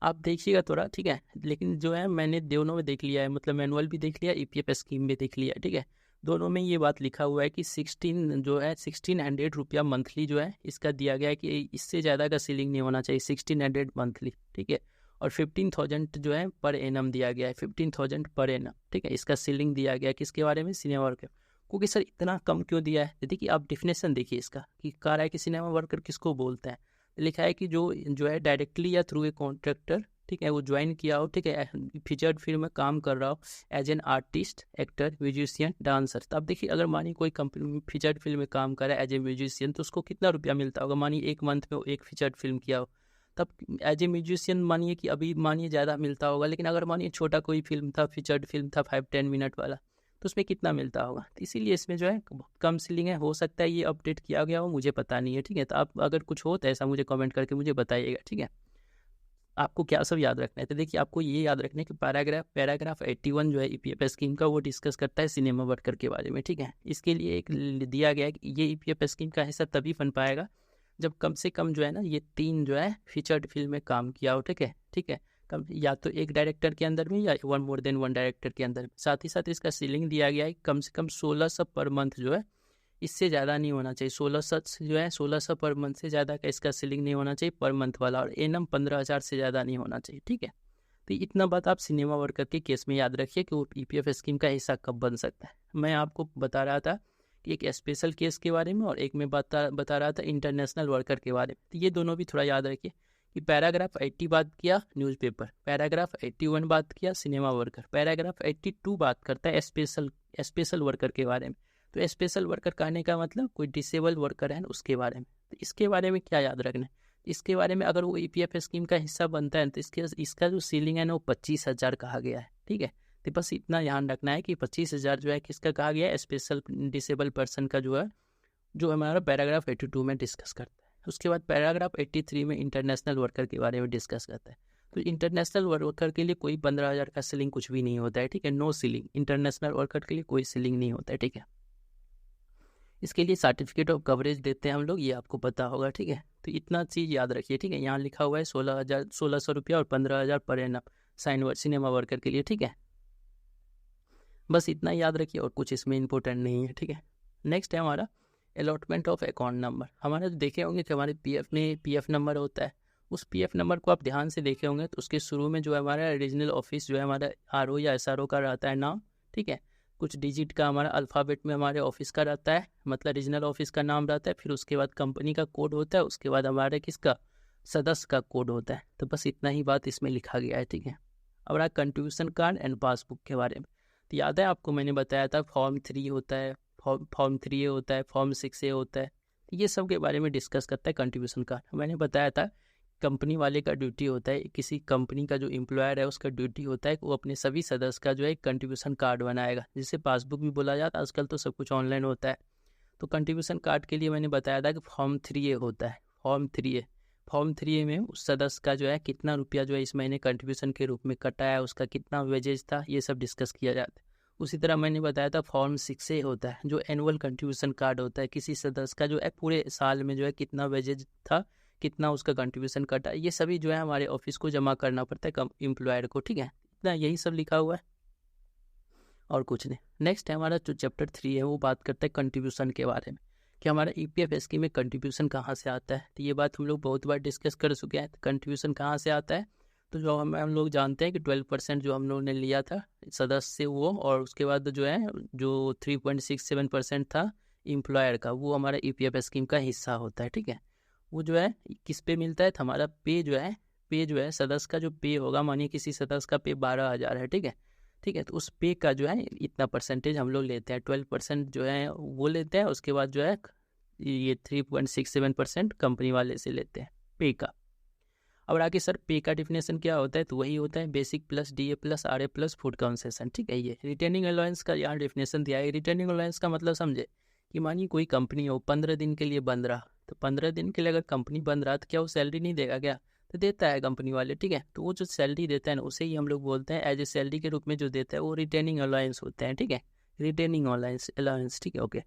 आप देखिएगा थोड़ा, ठीक है। लेकिन जो है मैंने दोनों में देख लिया है, मतलब मैनुअल भी देख लिया ईपीएफ स्कीम भी देख लिया, ठीक है। दोनों में ये बात लिखा हुआ है कि 1600 रुपया मंथली जो है इसका दिया गया है कि इससे ज़्यादा का सीलिंग नहीं होना चाहिए, 1600 मंथली, ठीक है। और 15,000 जो है पर एनम दिया गया है, 15,000 पर एनम, ठीक है। इसका सीलिंग दिया गया है किसके बारे में, सिनेमा वर्कर। क्योंकि सर इतना कम क्यों दिया है, देखिए आप डिफिनेशन देखिए इसका कि कह रहा है कि सिनेमा वर्कर किसको बोलते हैं। लिखा है कि जो है डायरेक्टली या थ्रू ए कॉन्ट्रैक्टर, ठीक है, वो ज्वाइन किया हो, ठीक है, फीचर्ड फिल्म में काम कर रहा हो as an artist, actor, musician, dancer. तो अब देखिए अगर मानिए कोई कंपनी में फीचर्ड फिल्म में काम कर रहा है एज ए म्यूजिशियन, तो उसको कितना रुपया मिलता होगा। मानिए एक मंथ में वो एक फीचर्ड फिल्म किया हो, तब एज ए म्यूजिशियन मानिए कि अभी मानिए ज़्यादा मिलता होगा। लेकिन अगर मानिए छोटा कोई फिल्म था, फीचर्ड फिल्म था 5-10 मिनट वाला, तो उसमें कितना मिलता होगा। तो इसीलिए इसमें जो है कम सीलिंग है। हो सकता है ये अपडेट किया गया हो, मुझे पता नहीं है, ठीक है। तो आप अगर कुछ हो तो ऐसा मुझे कमेंट करके मुझे बताइएगा, ठीक है। आपको क्या सब याद रखना है, तो देखिए आपको ये याद रखना है कि पैराग्राफ 81 जो है ईपीएफ स्कीम का, वो डिस्कस करता है सिनेमा वर्कर के बारे में, ठीक है। इसके लिए एक दिया गया है कि ये ईपीएफ स्कीम का हिस्सा तभी बन पाएगा जब कम से कम जो है ना ये 3 जो है फीचर्ड फिल्म में काम किया हो, ठीक है, ठीक है। कम या तो एक डायरेक्टर के अंदर में या मोर देन वन डायरेक्टर के अंदर में। साथ ही साथ इसका सीलिंग दिया गया है कम से कम 1600 पर मंथ जो है, इससे ज़्यादा नहीं होना चाहिए। 1600 जो है 1600 पर मंथ से ज़्यादा का इसका सीलिंग नहीं होना चाहिए पर मंथ वाला, और एनम 15,000 से ज़्यादा नहीं होना चाहिए, ठीक है। तो इतना बात आप सिनेमा वर्कर के केस में याद रखिए कि वो ईपीएफ स्कीम का हिस्सा कब बन सकता है। मैं आपको बता रहा था कि एक स्पेशल केस के बारे में और एक में बता रहा था इंटरनेशनल वर्कर के बारे में। तो ये दोनों भी थोड़ा याद रखिए कि पैराग्राफ 80 बात किया न्यूज़पेपर, पैराग्राफ 81 बात किया सिनेमा वर्कर, पैराग्राफ 82 बात करता है स्पेशल वर्कर के बारे में। तो स्पेशल वर्कर कहने का मतलब कोई डिसेबल वर्कर है ना, उसके बारे में। तो इसके बारे में क्या याद रखना है, इसके बारे में अगर वो ईपीएफ स्कीम का हिस्सा बनता है तो इसका जो सीलिंग है ना वो 25,000 कहा गया है, ठीक है। तो बस इतना ध्यान रखना है कि 25,000 जो है किसका कहा गया है, स्पेशल डिसेबल पर्सन का जो है, जो हमारा पैराग्राफ 82 में डिस्कस करता है। उसके बाद पैराग्राफ 83 में इंटरनेशनल वर्कर के बारे में डिस्कस करता है। तो इंटरनेशनल वर्कर के लिए कोई 15,000 का सीलिंग कुछ भी नहीं होता है, ठीक है। नो सीलिंग, इंटरनेशनल वर्कर के लिए कोई सीलिंग नहीं होता है, ठीक है। इसके लिए सर्टिफिकेट ऑफ कवरेज देते हैं हम लोग, ये आपको पता होगा, ठीक है। तो इतना चीज़ याद रखिए, ठीक है। यहाँ लिखा हुआ है 16,000 रुपया और 15,000 पर एनम सिनेमा वर्कर के लिए, ठीक है। बस इतना याद रखिए और कुछ इसमें इंपॉर्टेंट नहीं है, ठीक है। नेक्स्ट है हमारा अलॉटमेंट ऑफ अकाउंट नंबर। हमारे देखे होंगे कि हमारे पीएफ में पीएफ नंबर होता है। उस पीएफ नंबर को आप ध्यान से देखे होंगे तो उसके शुरू में जो है हमारा रीजनल ऑफिस जो है हमारा आरओ या एसआरओ का रहता है नाम, ठीक है। कुछ डिजिट का हमारा अल्फ़ाबेट में हमारे ऑफिस का रहता है, मतलब रीजनल ऑफिस का नाम रहता है। फिर उसके बाद कंपनी का कोड होता है, उसके बाद हमारे किसका, सदस्य का कोड होता है। तो बस इतना ही बात इसमें लिखा गया है, ठीक है। अब रहा कंट्रीब्यूशन कार्ड एंड पासबुक के बारे में। तो याद है आपको मैंने बताया था फॉर्म 3 होता है, फॉर्म 3A होता है, फॉर्म 6A होता है। तो ये सब के बारे में डिस्कस करता है कंट्रीब्यूशन कार्ड। मैंने बताया था कंपनी वाले का ड्यूटी होता है, किसी कंपनी का जो एम्प्लॉयर है उसका ड्यूटी होता है कि वो अपने सभी सदस्य का जो है कंट्रीब्यूशन कार्ड बनाएगा, जिसे पासबुक भी बोला जाता है। आजकल तो सब कुछ ऑनलाइन होता है। तो कंट्रीब्यूशन कार्ड के लिए मैंने बताया था कि फॉर्म 3A होता है, फॉर्म 3A में उस सदस्य का जो है कितना रुपया जो है इस महीने कंट्रीब्यूशन के रूप में कटा है, उसका कितना वेजेज था, ये सब डिस्कस किया जाता है। उसी तरह मैंने बताया था फॉर्म 6A होता है, जो एनुअल कंट्रीब्यूशन कार्ड होता है, किसी सदस्य का जो है पूरे साल में जो है कितना वेजेज था, कितना उसका कंट्रीब्यूशन कटा, ये सभी जो है हमारे ऑफिस को जमा करना पड़ता है एम्प्लॉयर को, ठीक है। इतना यही सब लिखा हुआ है और कुछ नहीं। नेक्स्ट है हमारा जो चैप्टर 3 है वो बात करता है कंट्रीब्यूशन के बारे में, कि हमारा ईपीएफ स्कीम में कंट्रीब्यूशन कहाँ से आता है। तो ये बात हम लोग बहुत बार डिस्कस कर चुके हैं। कंट्रीब्यूशन कहाँ से आता है, तो जो हम लोग जानते हैं कि 12% जो हम लोगों ने लिया था सदस्य से वो, और उसके बाद जो है जो 3.67% था एम्प्लॉयर का, वो हमारा ईपीएफ स्कीम का हिस्सा होता है, ठीक है। वो जो है किस पे मिलता है, तो हमारा पे जो है सदस्य का जो पे होगा, मानिए किसी सदस्य का पे 12,000 है, ठीक है, ठीक है। तो उस पे का जो है इतना परसेंटेज हम लोग लेते हैं, 12% जो है वो लेते हैं। उसके बाद जो है ये 3.67% कंपनी वाले से लेते हैं पे का। अब आगे सर पे का डिफिनेशन क्या होता है, तो वही होता है basic plus DA plus RA plus food concession, ठीक है। ये रिटर्निंग अलाउंस का यहाँ डिफिनेशन दिया है। रिटर्निंग अलाउंस का मतलब समझे कि मानिए कोई कंपनी हो 15 दिन के लिए बंद रहा, तो 15 दिन के लिए अगर कंपनी बंद रहा तो क्या वो सैलरी नहीं देगा क्या, तो देता है कंपनी वाले, ठीक है। तो वो जो सैलरी देता है ना उसे ही हम लोग बोलते हैं एज ए सैलरी के रूप में जो देता है वो रिटर्निंग अलाउंस होते हैं, ठीक है। रिटर्निंग अलाउंस, ठीक है, ओके।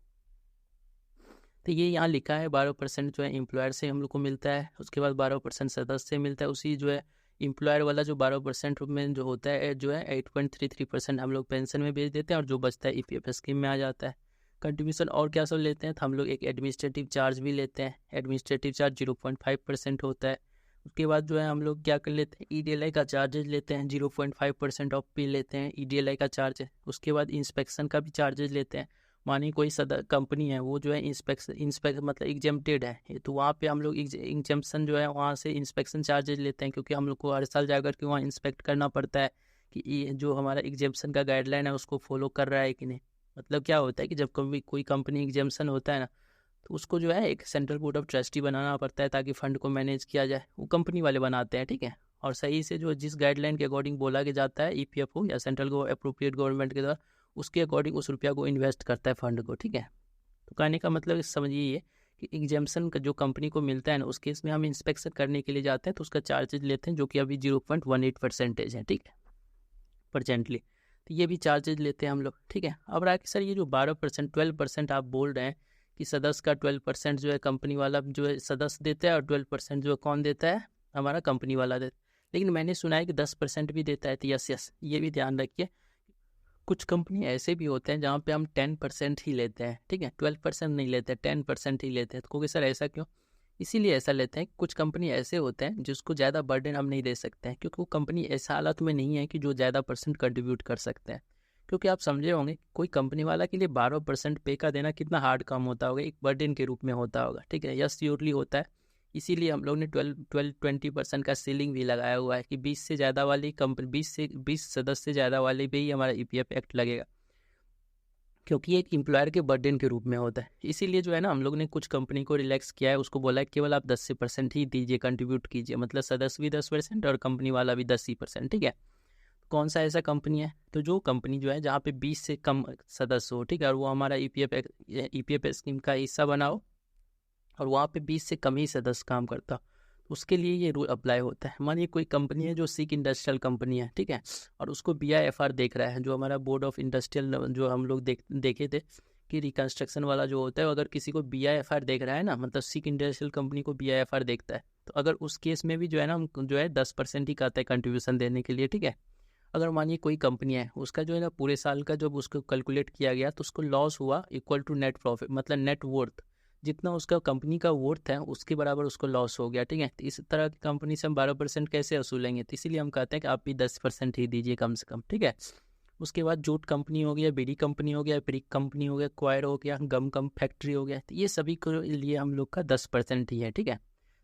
तो ये यहाँ लिखा है 12% जो है एम्प्लॉयर से हम लोग को मिलता है, उसके बाद 12% सदस्य से मिलता है। उसी जो है एम्प्लॉयर वाला जो 12% में जो होता है जो है 8.33% हम लोग पेंशन में भेज देते हैं और जो बचता है EPF स्कीम में आ जाता है। कंट्रीब्यूशन और क्या सब लेते हैं तो हम लोग एक एडमिनिस्ट्रेटिव चार्ज भी लेते हैं। एडमिनिस्ट्रेटिव चार्ज 0.5% होता है। उसके बाद जो है हम लोग क्या कर लेते हैं, EDLI का चार्जेज लेते हैं, 0.5% ऑफ पे लेते हैं EDLI का चार्ज है। उसके बाद इंस्पेक्शन का भी चार्जेज लेते हैं। मानिए कोई सदर कंपनी है वो जो है इंस्पेक्शन मतलब एग्जेम्प्टेड है, तो वहाँ पे हम लोग एग्जेम्पशन जो है वहाँ से इंस्पेक्शन चार्जेज लेते हैं, क्योंकि हम लोग को हर साल जाकर के वहाँ इंस्पेक्ट करना पड़ता है कि ये जो हमारा एग्जेम्पशन का गाइडलाइन है उसको फॉलो कर रहा है कि नहीं। मतलब क्या होता है कि जब कभी कोई कंपनी एग्जेम्पशन होता है ना, तो उसको जो है एक सेंट्रल बोर्ड ऑफ ट्रस्टी बनाना पड़ता है ताकि फंड को मैनेज किया जाए। वो कंपनी वाले बनाते हैं, ठीक है। और सही से जो जिस गाइडलाइन के अकॉर्डिंग बोला के जाता है EPFO या सेंट्रल अप्रोप्रिएट गवर्नमेंट के द्वारा, उसके अकॉर्डिंग उस रुपया को इन्वेस्ट करता है फंड को, ठीक है। तो कहने का मतलब समझिए ये कि एग्जाम्पशन का जो कंपनी को मिलता है ना, उस केस में हम इंस्पेक्शन करने के लिए जाते हैं तो उसका चार्जेज लेते हैं, जो कि अभी 0.18% है, ठीक है, परसेंटली। तो ये भी चार्जेज लेते हैं हम लोग, ठीक है। अब रहा कि सर ये जो 12% 12% आप बोल रहे हैं कि सदस्य का 12% जो है कंपनी वाला जो है सदस्य देता है और 12% जो है कौन देता है, हमारा कंपनी वाला देता है। लेकिन मैंने सुना है कि 10% भी देता है। तो यस ये भी ध्यान रखिए, कुछ कंपनी ऐसे भी होते हैं जहाँ पे हम 10% ही लेते हैं, ठीक है, 12% नहीं लेते, 10% ही लेते हैं। तो क्योंकि सर ऐसा क्यों, इसीलिए ऐसा लेते हैं, कुछ कंपनी ऐसे होते हैं जिसको ज़्यादा बर्डन हम नहीं दे सकते हैं, क्योंकि वो कंपनी ऐसा हालत में नहीं है कि जो ज़्यादा परसेंट कंट्रीब्यूट कर सकते हैं। क्योंकि आप समझे होंगे कोई कंपनी वाला के लिए 12% पे का देना कितना हार्ड काम होता होगा, एक बर्डन के रूप में होता होगा, ठीक है। यस श्योरली होता है। इसीलिए हम लोग ने 20% का सीलिंग भी लगाया हुआ है कि 20 से ज़्यादा वाली कंपनी 20 सदस्य से ज़्यादा वाले पे ही हमारा EPF एक्ट लगेगा, क्योंकि एक एम्प्लॉयर के बर्डन के रूप में होता है। इसीलिए जो है ना हम लोग ने कुछ कंपनी को रिलैक्स किया है, उसको बोला है केवल आप 10% ही दीजिए, कंट्रीब्यूट कीजिए, मतलब सदस्य भी 10% और कंपनी वाला भी 10%, ठीक है। कौन सा ऐसा कंपनी है, तो जो कंपनी जो है जहाँ पे 20 से कम सदस्य हो, ठीक है, और वो हमारा EPF स्कीम का हिस्सा बनाओ और वहाँ पे 20 से कम ही सदस्य काम करता, उसके लिए ये रूल अप्लाई होता है। मानिए कोई कंपनी है जो सिक इंडस्ट्रियल कंपनी है, ठीक है, और उसको BIFR देख रहा है, जो हमारा बोर्ड ऑफ इंडस्ट्रियल जो हम लोग देखे थे कि रिकन्स्ट्रक्शन वाला जो होता है, अगर किसी को BIFR देख रहा है ना, मतलब सिक इंडस्ट्रियल कंपनी को BIFR देखता है, तो अगर उस केस में भी जो है ना हम जो है 10% ही कहते हैं कंट्रीब्यूशन देने के लिए, ठीक है। अगर मानिए कोई कंपनी है उसका जो है ना पूरे साल का जब उसको कैलकुलेट किया गया तो उसको लॉस हुआ इक्वल टू नेट प्रॉफिट, मतलब नेट वर्थ, जितना उसका कंपनी का वर्थ है उसके बराबर उसको लॉस हो गया, ठीक है। तो इस तरह की कंपनी से हम 12% कैसे वसूलेंगे, तो इसीलिए हम कहते हैं कि आप भी 10% ही दीजिए कम से कम, ठीक है। उसके बाद जूट कंपनी हो गया, बीड़ी कंपनी हो गया, ब्रिक कंपनी हो गया, क्वायर हो गया, गम फैक्ट्री हो गया, तो ये सभी के लिए हम लोग का 10% ही है, ठीक है।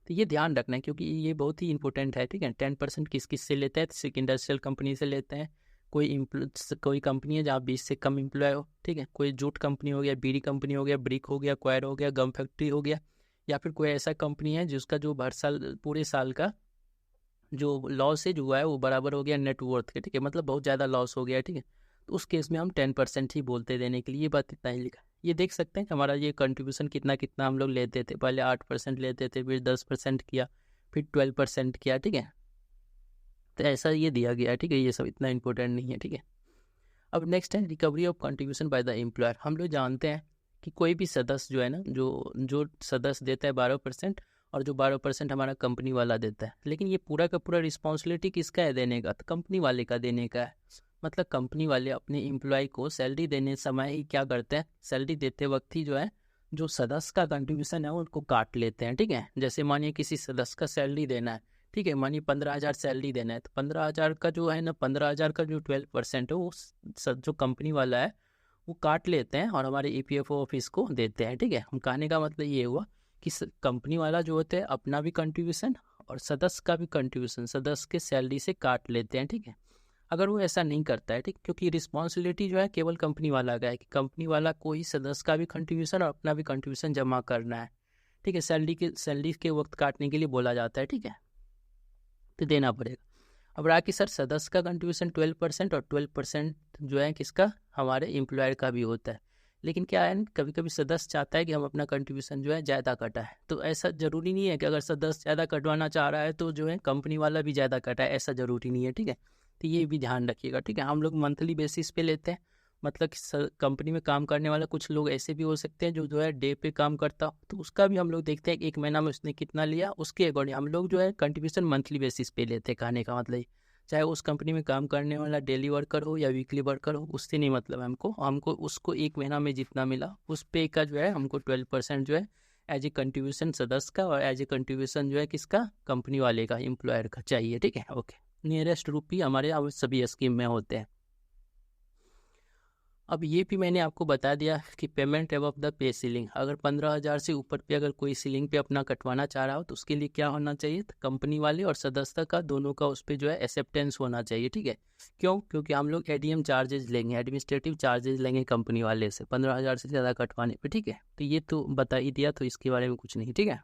तो ये ध्यान रखना है क्योंकि ये बहुत ही इंपॉर्टेंट है, ठीक है। 10% किस किस से लेते हैं, तो सिक इंडस्ट्रियल कंपनी से लेते हैं। कोई कंपनी है जहाँ 20 से कम एम्प्लॉय हो, ठीक है, कोई जूट कंपनी हो गया, बीड़ी कंपनी हो गया, ब्रिक हो गया, क्वायर हो गया, गम फैक्ट्री हो गया, या फिर कोई ऐसा कंपनी है जिसका जो हर साल पूरे साल का जो लॉस है जो हुआ है वो बराबर हो गया नेटवर्थ के, ठीक है, मतलब बहुत ज़्यादा लॉस हो गया, ठीक है। तो उस केस में हम 10% ही बोलते देने के लिए, ये बात इतना ही लिखा। ये देख सकते हैं कि हमारा ये कंट्रीब्यूशन कितना कितना हम लोग लेते थे, पहले 8% लेते थे, फिर 10% किया, फिर 12% किया, ठीक है। तो ऐसा ये दिया गया है, ठीक है, ये सब इतना इंपॉर्टेंट नहीं है, ठीक है। अब नेक्स्ट है recovery of contribution by the employer. हम लोग जानते हैं कि कोई भी सदस्य जो है ना, जो सदस्य देता है 12% और जो 12% हमारा कंपनी वाला देता है, लेकिन ये पूरा का पूरा रिस्पॉन्सिबिलिटी किसका है देने का, तो कंपनी वाले का देने का है। मतलब कंपनी वाले अपने एम्प्लॉय को सैलरी देने समय ही क्या करते हैं, सैलरी देते वक्त ही जो है जो सदस्य का कंट्रीब्यूशन है उनको काट लेते हैं, ठीक है। जैसे मानिए किसी सदस्य का सैलरी देना है, ठीक है, मानिए 15,000 सैलरी देना है, तो 15,000 का जो है ना 15,000 का जो 12% है वो जो कंपनी वाला है वो काट लेते हैं और हमारे EPFO ऑफिस को देते हैं, ठीक है। हम कहने का मतलब ये हुआ कि कंपनी वाला जो होता है अपना भी कंट्रीब्यूशन और सदस्य का भी कंट्रीब्यूशन सदस्य के सैलरी से काट लेते हैं, ठीक है। अगर वो ऐसा नहीं करता है, ठीक, क्योंकि रिस्पॉन्सिबिलिटी जो है केवल कंपनी वाला का है कि कंपनी वाला को ही सदस्य का भी कंट्रीब्यूशन और अपना भी कंट्रीब्यूशन जमा करना है, ठीक है। सैलरी के वक्त काटने के लिए बोला जाता है, ठीक है, तो देना पड़ेगा। अब रहा कि सर सदस्य का कंट्रीब्यूशन 12% और 12% जो है किसका, हमारे एम्प्लॉयर का भी होता है। लेकिन क्या है कभी कभी सदस्य चाहता है कि हम अपना कंट्रीब्यूशन जो है ज़्यादा कटाए, तो ऐसा ज़रूरी नहीं है कि अगर सदस्य ज़्यादा कटवाना चाह रहा है तो जो है कंपनी वाला भी ज़्यादा कटाए, ऐसा ज़रूरी नहीं है, ठीक है। तो ये भी ध्यान रखिएगा, ठीक है। हम लोग मंथली बेसिस पे लेते हैं, मतलब कंपनी में काम करने वाला कुछ लोग ऐसे भी हो सकते हैं जो है डे पे काम करता हो, तो उसका भी हम लोग देखते हैं कि एक महीना में उसने कितना लिया, उसके अकॉर्डिंग हम लोग जो है कंट्रीब्यूशन मंथली बेसिस पे लेते हैं। कहने का मतलब चाहे उस कंपनी में काम करने वाला डेली वर्कर हो या वीकली वर्कर हो, उससे नहीं मतलब है हमको उसको एक महीना में जितना मिला उस पे का जो है हमको 12% जो है एज ए कंट्रीब्यूशन सदस्य का और एज ए कंट्रीब्यूशन जो है किसका, कंपनी वाले का, एम्प्लॉयर का चाहिए। ठीक है, ओके। नियरेस्ट रुपी हमारे यहाँ सभी स्कीम में होते हैं। अब ये भी मैंने आपको बता दिया कि payment above the pay ceiling, अगर 15,000 से ऊपर पे अगर कोई सीलिंग पे अपना कटवाना चाह रहा हो तो उसके लिए क्या होना चाहिए, तो कंपनी वाले और सदस्य का दोनों का उस पर जो है एक्सेप्टेंस होना चाहिए। ठीक है, क्यों? क्योंकि हम लोग एडीएम चार्जेज लेंगे, एडमिनिस्ट्रेटिव चार्जेज लेंगे कंपनी वाले से 15,000 से ज़्यादा कटवाने पे। ठीक है, तो ये तो बता ही दिया, तो इसके बारे में कुछ नहीं। ठीक है,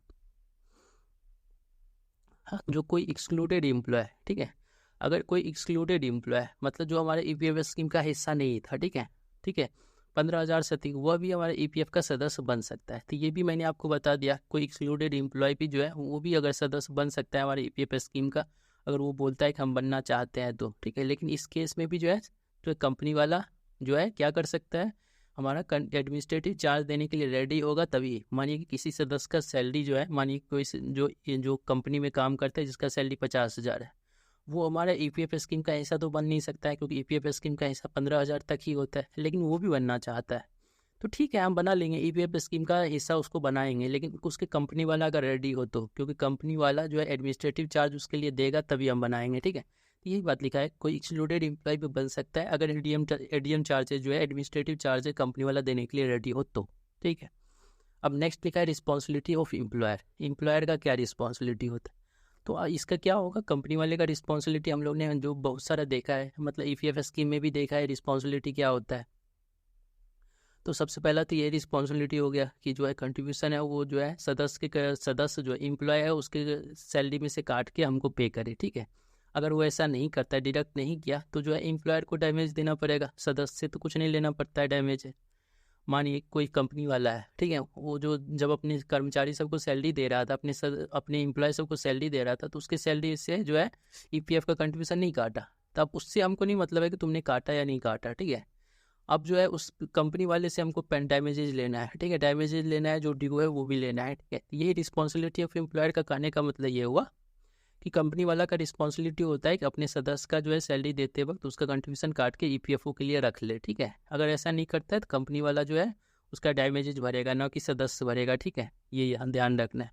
हाँ, जो कोई एक्सक्लूडेड एम्प्लॉय, ठीक है, अगर कोई एक्सक्लूडेड एम्प्लॉय मतलब जो हमारे ईपीएफ स्कीम का हिस्सा नहीं था, ठीक है, ठीक है, 15,000 से अधिक, वह भी हमारे ईपीएफ का सदस्य बन सकता है। तो ये भी मैंने आपको बता दिया, कोई एक्सक्लूडेड एम्प्लॉय भी जो है वो भी अगर सदस्य बन सकता है हमारे ईपीएफ स्कीम का, अगर वो बोलता है कि हम बनना चाहते हैं तो। ठीक है, लेकिन इस केस में भी जो है तो कंपनी वाला जो है क्या कर सकता है, हमारा एडमिनिस्ट्रेटिव चार्ज देने के लिए रेडी होगा तभी। मानिए कि किसी सदस्य का सैलरी जो है, मानिए कोई जो कंपनी में काम करता है जिसका सैलरी 50,000 है, वो हमारा ईपीएफ स्कीम का हिस्सा तो बन नहीं सकता है, क्योंकि ईपीएफ स्कीम का हिस्सा 15,000 तक ही होता है, लेकिन वो भी बनना चाहता है। तो ठीक है, हम बना लेंगे, ईपीएफ स्कीम का हिस्सा उसको बनाएंगे, लेकिन उसके कंपनी वाला अगर रेडी हो तो, क्योंकि कंपनी वाला जो है एडमिनिस्ट्रेटिव चार्ज उसके लिए देगा तभी हम बनाएंगे। ठीक है, यही बात लिखा है, कोई एक्सक्लूडेड एम्प्लॉय भी बन सकता है अगर एडीएम चार्जेज जो है एडमिनिस्ट्रेटिव चार्जेज कंपनी वाला देने के लिए रेडी हो तो। ठीक है, अब नेक्स्ट लिखा है रिस्पॉन्सिबिलिटी ऑफ एम्प्लॉयर। एम्प्लॉयर का क्या रिस्पॉन्सिबिलिटी होता है, तो इसका क्या होगा, कंपनी वाले का रिस्पॉन्सिबिलिटी हम लोग ने जो बहुत सारा देखा है, मतलब ईपीएफ स्कीम में भी देखा है रिस्पॉन्सिबिलिटी क्या होता है। तो सबसे पहला तो ये रिस्पॉन्सिबिलिटी हो गया कि जो है कंट्रीब्यूशन है वो जो है सदस्य जो है एम्प्लॉय है उसके सैलरी में से काट के हमको पे करे। ठीक है, अगर वो ऐसा नहीं करता है, डिडक्ट नहीं किया, तो जो है एम्प्लॉयर को डैमेज देना पड़ेगा, सदस्य से तो कुछ नहीं लेना पड़ता है डैमेज है। मानिए कोई कंपनी वाला है, ठीक है, वो जो जब अपने कर्मचारी सबको सैलरी दे रहा था, अपने एम्प्लॉय सबको सैलरी दे रहा था, तो उसके सैलरी से जो है ईपीएफ का कंट्रीब्यूशन नहीं काटा, तब उससे हमको नहीं मतलब है कि तुमने काटा या नहीं काटा। ठीक है, अब जो है उस कंपनी वाले से हमको डैमेजेज लेना है। ठीक है, डैमेजेज लेना है, जो ड्यू है वो भी लेना है। ठीक है, यही रिस्पॉन्सिबिलिटी ऑफ एम्प्लॉयर का कहने का मतलब ये हुआ कि कंपनी वाला का रिस्पॉन्सिबिलिटी होता है कि अपने सदस्य का जो है सैलरी देते वक्त उसका कंट्रीब्यूशन काट के ईपीएफओ के लिए रख ले। ठीक है, अगर ऐसा नहीं करता है तो कंपनी वाला जो है उसका डैमेजेज भरेगा, ना कि सदस्य भरेगा। ठीक है, ये ध्यान रखना है।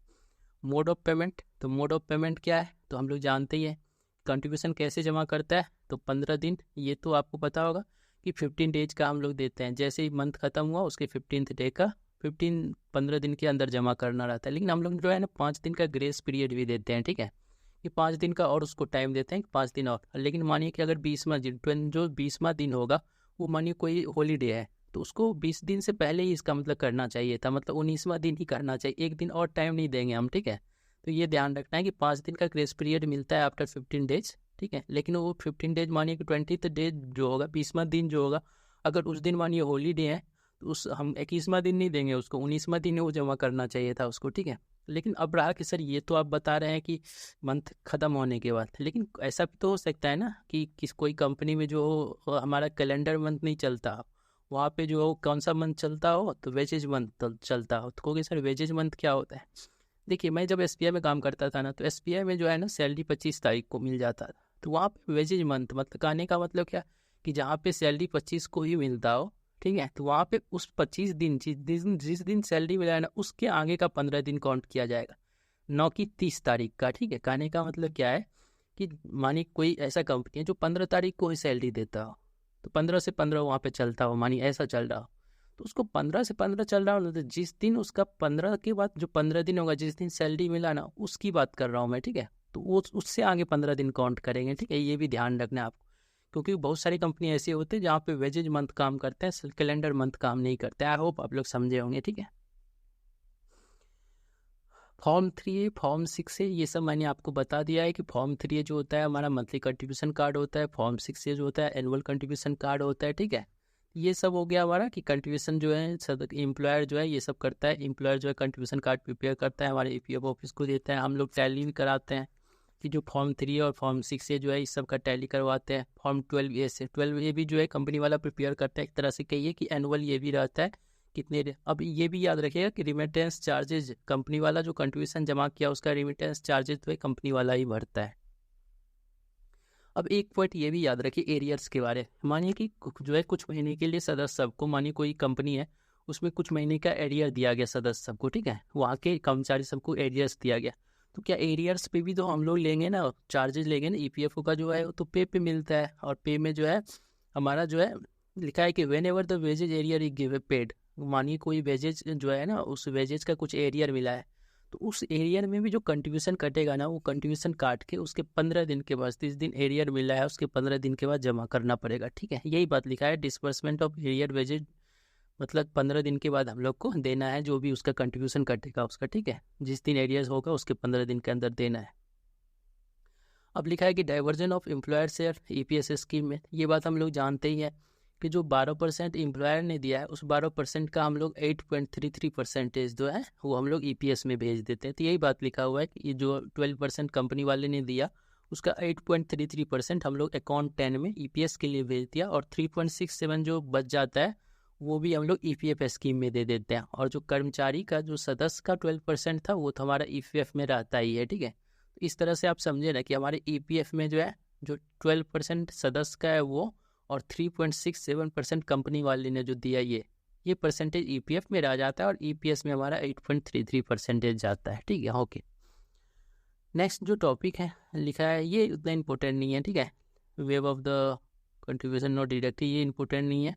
मोड ऑफ पेमेंट, तो मोड ऑफ पेमेंट क्या है, तो हम लोग जानते ही हैं कंट्रीब्यूशन कैसे जमा करता है, तो 15 दिन, ये तो आपको पता होगा कि 15 डेज का हम लोग देते हैं, जैसे ही मंथ खत्म हुआ उसके 15th डे का 15 दिन के अंदर जमा करना रहता है। लेकिन हम लोग जो है ना 5 दिन का ग्रेस पीरियड भी देते हैं। ठीक है, कि 5 दिन का और उसको टाइम देते हैं 5 दिन और। लेकिन मानिए कि अगर 20वां दिन होगा, वो मानिए कोई हॉलीडे है, तो उसको 20 दिन से पहले ही इसका मतलब करना चाहिए था, मतलब 19वां दिन ही करना चाहिए, एक दिन और टाइम नहीं देंगे हम। ठीक है, तो ये ध्यान रखना है कि 5 दिन का ग्रेस पीरियड मिलता है आफ्टर 15 डेज। ठीक है, लेकिन वो 15 डेज मानिए कि 20th डे जो होगा, 20वां दिन जो होगा, अगर उस दिन मानिए हॉलीडे है तो उस हम 21वां दिन नहीं देंगे उसको, 19वां दिन वो जमा करना चाहिए था उसको। ठीक है, लेकिन अब रहा कि सर ये तो आप बता रहे हैं कि मंथ ख़त्म होने के बाद, लेकिन ऐसा भी तो हो सकता है ना कि कोई कंपनी में जो हमारा कैलेंडर मंथ नहीं चलता, वहाँ पे जो कौन सा मंथ चलता हो, तो वेजेज मंथ चलता हो। तो कहोगे सर वेजेज मंथ क्या होता है। देखिए, मैं जब एसबीआई में काम करता था ना, तो एसबीआई में जो है ना सैलरी 25 तारीख को मिल जाता था, तो वहाँ पे वेजेज मंथ मतलब कहने का मतलब क्या, कि जहाँ पे सैलरी 25 को ही मिलता हो, ठीक है, तो वहाँ पे उस 25 दिन जिस दिन सैलरी मिला है ना, उसके आगे का 15 दिन काउंट किया जाएगा, न कि 30 तारीख का। ठीक है, कहने का मतलब क्या है कि मानिए कोई ऐसा कंपनी है जो 15 तारीख को ही सैलरी देता हो, तो 15 से 15 वहाँ पे चलता हो, मानिए ऐसा चल रहा हो, तो उसको 15 से 15 चल रहा हो ना, तो जिस दिन उसका 15 के बाद जो 15 दिन होगा, जिस दिन सैलरी मिला ना, उसकी बात कर रहा हूँ मैं। ठीक है, तो वो उससे आगे 15 दिन काउंट करेंगे। ठीक है, ये भी ध्यान रखना है आपको, क्योंकि बहुत सारी कंपनी ऐसी होती है जहाँ पे वेजेज मंथ काम करते हैं, कैलेंडर मंथ काम नहीं करते। आई होप आप लोग समझे होंगे। ठीक है, फॉर्म 3A, फॉर्म 6A, ये सब मैंने आपको बता दिया है कि फॉर्म 3A जो होता है हमारा मंथली कंट्रीब्यूशन कार्ड होता है, फॉर्म 6A जो होता है एनुअल कंट्रीब्यूशन कार्ड होता है। ठीक है, ये सब हो गया हमारा कि कंट्रीब्यूशन जो है एम्प्लॉयर जो है ये सब करता है, एम्प्लॉयर जो है कंट्रीब्यूशन कार्ड प्रिपेयर करता है, हमारे ईपीएफ ऑफिस को देता है, हम लोग टैली भी कराते हैं। कि जो फॉर्म 3 और फॉर्म 6 से जो है इस सब का टैली करवाते हैं। फॉर्म 12A से 12A भी जो है कंपनी वाला प्रिपेयर करता है, एक तरह से कहिए कि एनुअल ये भी रहता है कितने। अब ये भी याद रखिएगा कि रिमिटेंस चार्जेज कंपनी वाला जो कंट्रीब्यूशन जमा किया उसका रिमिटेंस चार्जेज तो कंपनी वाला ही भरता है। अब एक पॉइंट ये भी याद रखिए एरियर्स के बारे में। मानिए कि जो है कुछ महीने के लिए सदस्य सबको, मानिए कोई कंपनी है उसमें कुछ महीने का एरियर दिया गया सदस्य सबको, ठीक है, वहाँ के कर्मचारी सबको एरियर्स दिया गया, तो क्या एरियर्स पे भी तो हम लोग लेंगे ना, चार्जेस लेंगे ना। ईपीएफओ का जो है तो पे मिलता है, और पे में जो है हमारा जो है लिखा है कि whenever the wages arrear is give paid. मानिए कोई वेजेज जो है ना, उस वेजेज का कुछ एरियर मिला है, तो उस एरियर में भी जो कंट्रीब्यूशन कटेगा ना, वो कंट्रीब्यूशन काट के उसके 15 दिन के बाद, 30 दिन एरियर मिला है उसके 15 दिन के बाद जमा करना पड़ेगा, ठीक है। यही बात लिखा है, डिस्बर्समेंट ऑफ एरियर वेजेज, मतलब 15 दिन के बाद हम लोग को देना है जो भी उसका कंट्रीब्यूशन कटेगा उसका, ठीक है, जिस दिन एरियर्स होगा उसके 15 दिन के अंदर देना है। अब लिखा है कि diversion of employer share EPS scheme में, ये बात हम लोग जानते ही हैं कि जो 12% एम्प्लॉयर ने दिया है उस 12% का हम लोग 8.33% जो है वो हम लोग ईपीएस में भेज देते हैं। तो यही बात लिखा हुआ है कि ये जो 12% कंपनी वाले ने दिया उसका 8.33% हम लोग अकाउंट 10 में ईपीएस के लिए भेज दिया, और 3.67 जो बच जाता है वो भी हम लोग ईपीएफ स्कीम में दे देते हैं। और जो कर्मचारी का जो सदस्य का 12% था वो तो हमारा ईपीएफ में रहता ही है, ठीक है। तो इस तरह से आप समझे ना कि हमारे ईपीएफ में जो है जो 12% सदस्य का है वो, और 3.67% कंपनी वाले ने जो दिया ये परसेंटेज ईपीएफ में रह जाता है, और ईपीएस में हमारा 8.33% जाता है, ठीक है। ओके, नेक्स्ट जो टॉपिक है लिखा है ये उतना इम्पोर्टेंट नहीं है, ठीक है। Waive of the contribution not deducted, ये इम्पोर्टेंट नहीं है।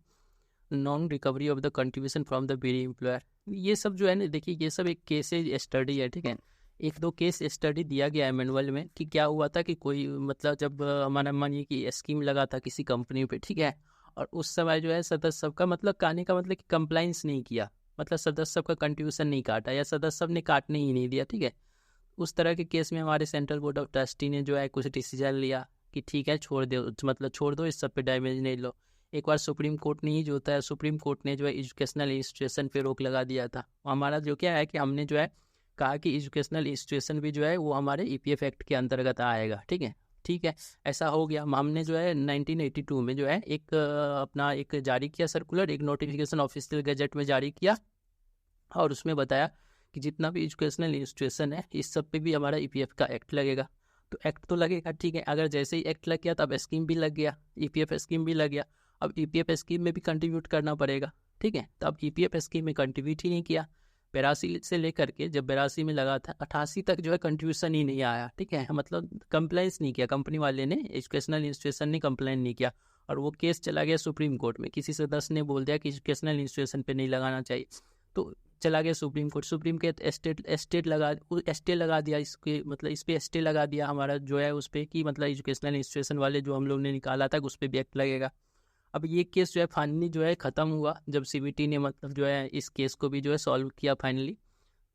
Non recovery of the contribution from the very employer, ये सब जो है ना, देखिए ये सब एक केसेज स्टडी है, ठीक है। एक दो केस स्टडी दिया गया है मैनुअल में कि क्या हुआ था कि कोई मतलब जब हमारा मानिए कि स्कीम लगा था किसी कंपनी पे, ठीक है, और उस समय जो है सदस्य सबका मतलब कहने का मतलब कि कंप्लाइंस नहीं किया, मतलब सदस्य सबका कंट्रीब्यूशन नहीं काटा या सदस्य सब ने काटने ही नहीं दिया, ठीक है। उस तरह के केस में हमारे सेंट्रल बोर्ड ऑफ ट्रस्टी ने जो है कुछ डिसीजन लिया कि ठीक है छोड़ दो, मतलब छोड़ दो, इस सब पे डैमेज नहीं लो। एक बार सुप्रीम कोर्ट ने ही जो होता है, सुप्रीम कोर्ट ने जो है एजुकेशनल इंस्टीट्यूशन पे रोक लगा दिया था। हमारा जो क्या है कि हमने जो है कहा कि एजुकेशनल इंस्टीट्यूशन भी जो है वो हमारे ईपीएफ एक्ट के अंतर्गत आएगा, ठीक है, ठीक है। ऐसा हो गया, हमने जो है 1982 में जो है एक अपना एक जारी किया सर्कुलर, एक नोटिफिकेशन ऑफिशियल गजट में जारी किया, और उसमें बताया कि जितना भी एजुकेशनल इंस्टीट्यूशन है इस सब पे भी हमारा ईपीएफ का एक्ट लगेगा। तो एक्ट तो लगेगा, ठीक है, अगर जैसे ही एक्ट लग गया तब स्कीम भी लग गया, ईपीएफ स्कीम भी लग गया। अब ईपीएफ स्कीम में भी कंट्रीब्यूट करना पड़ेगा, ठीक है। तो अब ईपीएफ स्कीम में कंट्रीब्यूट ही नहीं किया, 82 से लेकर के जब 82 में लगा था 88 तक जो है कंट्रीब्यूशन ही नहीं आया, ठीक है, मतलब कंप्लाइंस नहीं किया कंपनी वाले ने, एजुकेशनल इंस्टीट्यूशन ने कंप्लेन नहीं किया, और वो केस चला गया सुप्रीम कोर्ट में। किसी सदस्य ने बोल दिया कि एजुकेशनल इंस्टीट्यूशन पे नहीं लगाना चाहिए, तो चला गया सुप्रीम कोर्ट, सुप्रीम के स्टे लगा दिया इसके, मतलब इस पे स्टे लगा दिया हमारा जो है उस पर कि मतलब एजुकेशनल इंस्टीट्यूशन वाले जो हम लोग ने निकाला था उस पर भी एक्ट लगेगा। अब ये केस जो है फाइनली जो है ख़त्म हुआ जब सीबीटी ने मतलब जो है इस केस को भी जो है सॉल्व किया फाइनली।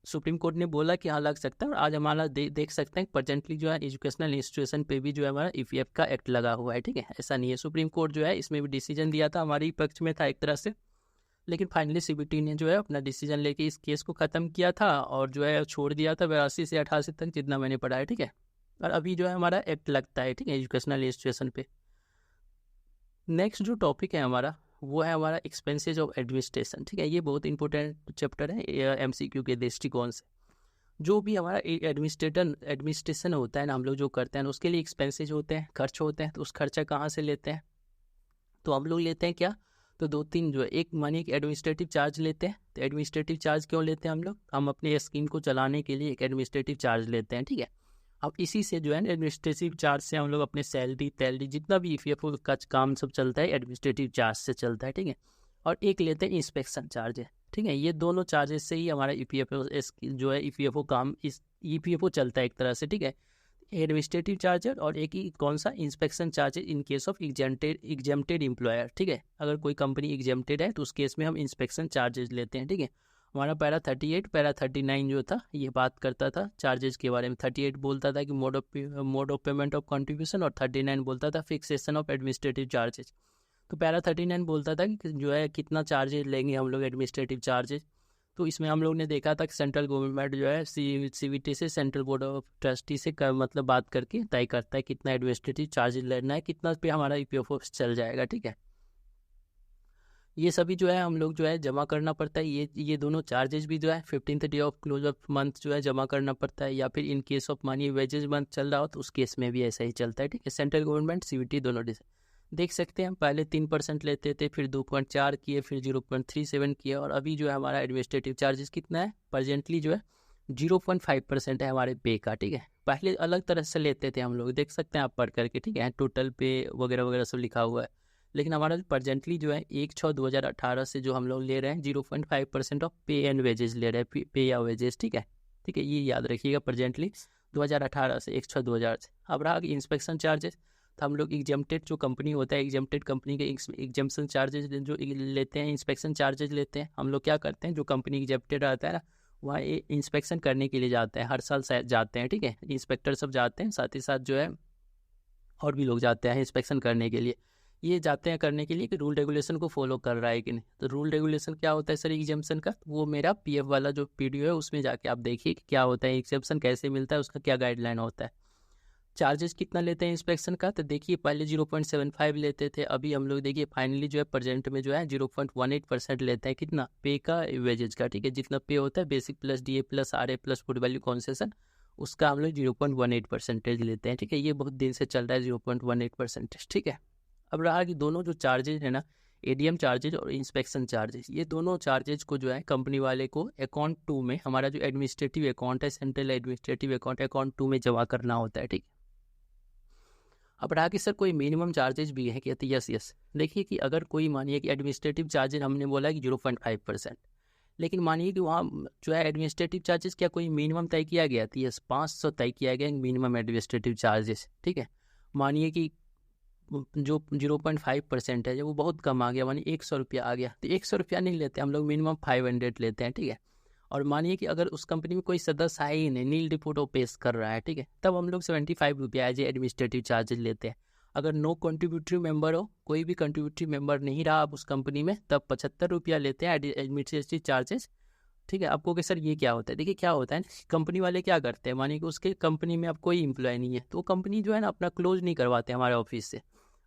सुप्रीम कोर्ट ने बोला कि हाँ लग सकता है, और आज हमारा देख सकते हैं प्रेजेंटली जो है एजुकेशनल इंस्टीट्यूशन पे भी जो है हमारा ईपीएफ का एक्ट लगा हुआ है, ठीक है। ऐसा नहीं है, सुप्रीम कोर्ट जो है इसमें भी डिसीजन दिया था, हमारी पक्ष में था एक तरह से, लेकिन फाइनली सीबीटी ने जो है अपना डिसीजन लेके इस केस को ख़त्म किया था, और जो है छोड़ दिया था 82 से 88 तक जितना मैंने पढ़ा है, ठीक है। और अभी जो है हमारा एक्ट लगता है, ठीक है, एजुकेशनल इंस्टीट्यूशन पे। नेक्स्ट जो टॉपिक है हमारा वो है हमारा एक्सपेंसेज ऑफ एडमिनिस्ट्रेशन, ठीक है। ये बहुत इंपॉर्टेंट चैप्टर है एमसीक्यू के दृष्टिकोण से। जो भी हमारा एडमिनिस्ट्रेशन होता है ना, हम लोग जो करते हैं उसके लिए एक्सपेंसेज होते हैं, खर्च होते हैं, तो उस खर्चा कहाँ से लेते हैं, तो हम लोग लेते हैं क्या, तो दो तीन जो है, एक मानिए कि एडमिनिस्ट्रेटिव चार्ज लेते हैं। तो एडमिनिस्ट्रेटिव चार्ज क्यों लेते हैं हम अपने स्कीम को चलाने के लिए एक एडमिनिस्ट्रेटिव चार्ज लेते हैं, ठीक है। अब इसी से जो है एडमिनिस्ट्रेटिव चार्ज से हम लोग अपने सैलरी जितना भी ईपीएफओ का काम सब चलता है एडमिनिस्ट्रेटिव चार्ज से चलता है, ठीक है। और एक लेते हैं इंस्पेक्शन चार्ज है, ठीक है। ये दोनों चार्जेस से ही हमारा ईपीएफओ जो है ईपीएफओ काम इस ईपीएफओ चलता है एक तरह से, ठीक है। एडमिनिस्ट्रेटिव चार्जर और एक ही कौन सा inspection charge in case of exempted employer, ठीक है। अगर कोई कंपनी एग्जेम्प्टेड है तो उस केस में हम इंस्पेक्शन चार्जेस लेते हैं, ठीक है। हमारा पैरा 38 पैरा 39 जो था ये बात करता था चार्जेस के बारे में। 38 बोलता था कि mode of payment of contribution, और 39 बोलता था फिक्सेशन ऑफ एडमिनिस्ट्रेटिव चार्जेस। तो पैरा 39 बोलता था कि जो है कितना चार्जेस लेंगे हम लोग एडमिनिस्ट्रेटिव चार्जेस। तो इसमें हम लोग ने देखा था कि सेंट्रल गवर्नमेंट जो है CVT से, सेंट्रल बोर्ड ऑफ ट्रस्टी से मतलब बात करके तय करता है कितना एडमिनिस्ट्रेटिव चार्जेज लेना है, कितना पे हमारा EPFO चल जाएगा। ठीक है, ये सभी जो है हम लोग जो है जमा करना पड़ता है। ये दोनों चार्जेस भी जो है 15th day of close of month जो है जमा करना पड़ता है, या फिर इन केस ऑफ मानिए वेजेस मंथ चल रहा हो तो उस केस में भी ऐसा ही चलता है। ठीक है, सेंट्रल गवर्नमेंट CVT दोनों देख सकते हैं। पहले 3% लेते थे, फिर 2.4 किए, फिर 0.37 किए, और अभी जो है हमारा एडमिनिस्ट्रेटिव चार्जेस कितना है प्रेजेंटली जो है 0.5% है हमारे पे का। ठीक है, पहले अलग तरह से लेते थे हम लोग, देख सकते हैं आप पढ़ करके। ठीक है, टोटल पे वगैरह वगैरह सब लिखा हुआ है, लेकिन हमारा जो प्रेजेंटली जो है 1/6/2018 से जो हम लोग ले रहे हैं 0.5% ऑफ पे एंड वेजेस ले रहे हैं, पे या वेजेस। ठीक है, ये याद रखिएगा, प्रेजेंटली 2018 से 1/6/2000 से। अब रहा इंस्पेक्शन चार्जेस, तो हम लोग एग्जेम्प्टेड जो कंपनी होता है, एग्जेम्प्टेड कंपनी के एग्जेम्पशन चार्जेस जो लेते हैं, इंस्पेक्शन चार्जेस लेते हैं। हम लोग क्या करते हैं, जो कंपनी एग्जेम्प्टेड रहता है ना, वहाँ इंस्पेक्शन करने के लिए जाते हैं, हर साल जाते हैं। ठीक है, इंस्पेक्टर सब जाते हैं, साथ ही साथ जो है और भी लोग जाते हैं इंस्पेक्शन करने के लिए। ये जाते हैं करने के लिए कि रूल रेगुलेशन को फॉलो कर रहा है कि नहीं। तो रूल रेगुलेशन क्या होता है सर एग्जाम्पशन का, वो मेरा PF वाला जो PDO है उसमें जाके आप देखिए कि क्या होता है, एग्जाम्पशन कैसे मिलता है, उसका क्या गाइडलाइन होता है। चार्जेस कितना लेते हैं इंस्पेक्शन का, तो देखिए पहले 0.75 लेते थे, अभी हम लोग देखिए फाइनली जो है प्रेजेंट में जो है 0.18% लेते हैं। कितना पे का, वेजेज का। ठीक है, जितना पे होता है basic plus DA plus RA plus food value concession, उसका हम लोग 0.18% लेते हैं। ठीक है, ये बहुत दिन से चल रहा है 0.18%। ठीक है, अब रहा कि दोनों जो चार्जेज है ना, ADM चार्जेज और इंस्पेक्शन चार्जेज, ये दोनों चार्जेज को जो है कंपनी वाले को अकाउंट 2 में, हमारा जो एडमिनिस्ट्रेटिव अकाउंट है, सेंट्रल एडमिनिस्ट्रेटिव अकाउंट 2 में जमा करना होता है। ठीक, अब रहा कि सर कोई मिनिमम चार्जेज भी है क्या, तो यस। देखिए कि अगर कोई मानिए कि एडमिनिस्ट्रेटिव चार्जेज हमने बोला कि 0.5%, लेकिन मानिए कि वहाँ जो है एडमिनिस्ट्रेटिव चार्जेस क्या कोई मिनिमम तय किया गया, तो यस 500 तय किया गया मिनिमम एडमिनिस्ट्रेटिव चार्जेस। ठीक है, मानिए कि जो 0.5% है, जब वो बहुत कम आ गया, मानिए 100 रुपया आ गया, तो 100 रुपया नहीं लेते हम लोग, मिनिमम 500 लेते हैं। ठीक है, और मानिए कि अगर उस कंपनी में कोई सदस्य है ही नहीं, नील रिपोर्ट वो पेश कर रहा है, ठीक है, तब हम लोग 75 रुपया एज एडमिनिस्ट्रेटिव चार्जेज लेते हैं। अगर नो कंट्रीब्यूटरी मेंबर हो, कोई भी कंट्रीब्यूटरी मेंबर नहीं रहा आप उस कंपनी में, तब 75 रुपया लेते हैं एडमिनिस्ट्रेटिव चार्जेस। ठीक है, आपको कि सर ये क्या होता है, देखिए क्या होता है, कंपनी वाले क्या करते हैं, मानिए कि उसके कंपनी में अब कोई एम्प्लॉय नहीं है, तो कंपनी जो है ना अपना क्लोज नहीं करवाते हमारे ऑफिस से,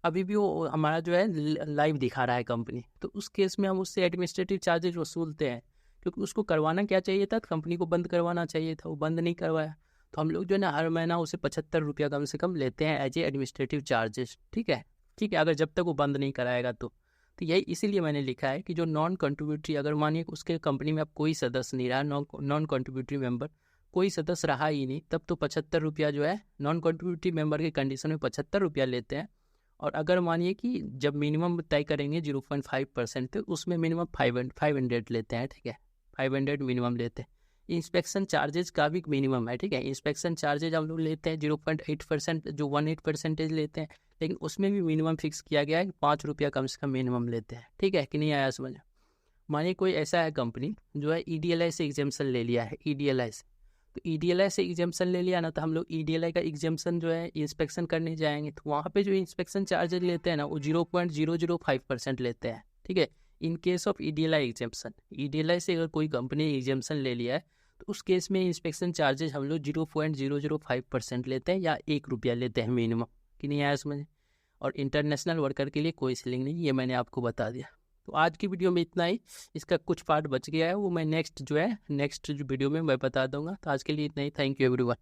अभी भी वो हमारा जो है लाइव दिखा रहा है कंपनी, तो उस केस में हम उससे एडमिनिस्ट्रेटिव चार्जेज वसूलते हैं, क्योंकि उसको करवाना क्या चाहिए था, कंपनी को बंद करवाना चाहिए था, वो बंद नहीं करवाया, तो हम लोग जो है ना हर महीना उसे 75 रुपया कम से कम लेते हैं एज एडमिनिस्ट्रेटिव चार्जेस। ठीक है, अगर जब तक वो बंद नहीं कराएगा तो यही इसीलिए मैंने लिखा है कि जो नॉन कंट्रीब्यूटरी, अगर मानिए उसके कंपनी में अब कोई सदस्य नहीं रहा, नॉन कंट्रीब्यूटरी मेंबर कोई सदस्य रहा ही नहीं, तब तो 75 रुपया जो है नॉन कंट्रीब्यूटरी मेंबर के कंडीशन में 75 रुपया लेते हैं। और अगर मानिए कि जब मिनिमम तय करेंगे 0.5%, तो उसमें मिनिमम 500 लेते हैं। ठीक है, 500 मिनिमम लेते हैं। इंस्पेक्शन चार्जेज का भी मिनिमम है। ठीक है, इंस्पेक्शन चार्जेज हम लोग लेते हैं 0.8%, जो 18% लेते हैं, लेकिन उसमें भी मिनिमम फिक्स किया गया है कि 5 रुपया कम से कम मिनिमम लेते हैं। ठीक है कि नहीं आया समझ। मानिए कोई ऐसा है कंपनी जो है EDLI से एग्जाम्पशन ले लिया है, EDLI से, तो EDLI से एग्जाम्पशन ले लिया ना, तो हम लोग EDLI का एग्जाम्पशन जो है इंस्पेक्शन करने जाएंगे, तो वहाँ पे जो इंस्पेक्शन चार्जेज लेते हैं ना, वो 0.005% लेते हैं। ठीक है, in case of EDLI exemption, EDLI से अगर कोई कंपनी एग्जाम्पशन ले लिया है, तो उस केस में इंस्पेक्शन चार्जेज हम लोग 0.005% लेते हैं, या 1 रुपया लेते हैं मिनिमम। कि नहीं आया समझ। और इंटरनेशनल वर्कर के लिए कोई सीलिंग नहीं, ये मैंने आपको बता दिया। तो आज की वीडियो में इतना ही, इसका कुछ पार्ट बच गया है, वो मैं नेक्स्ट जो वीडियो में मैं बता दूंगा। तो आज के लिए इतना ही, थैंक यू एवरीवन।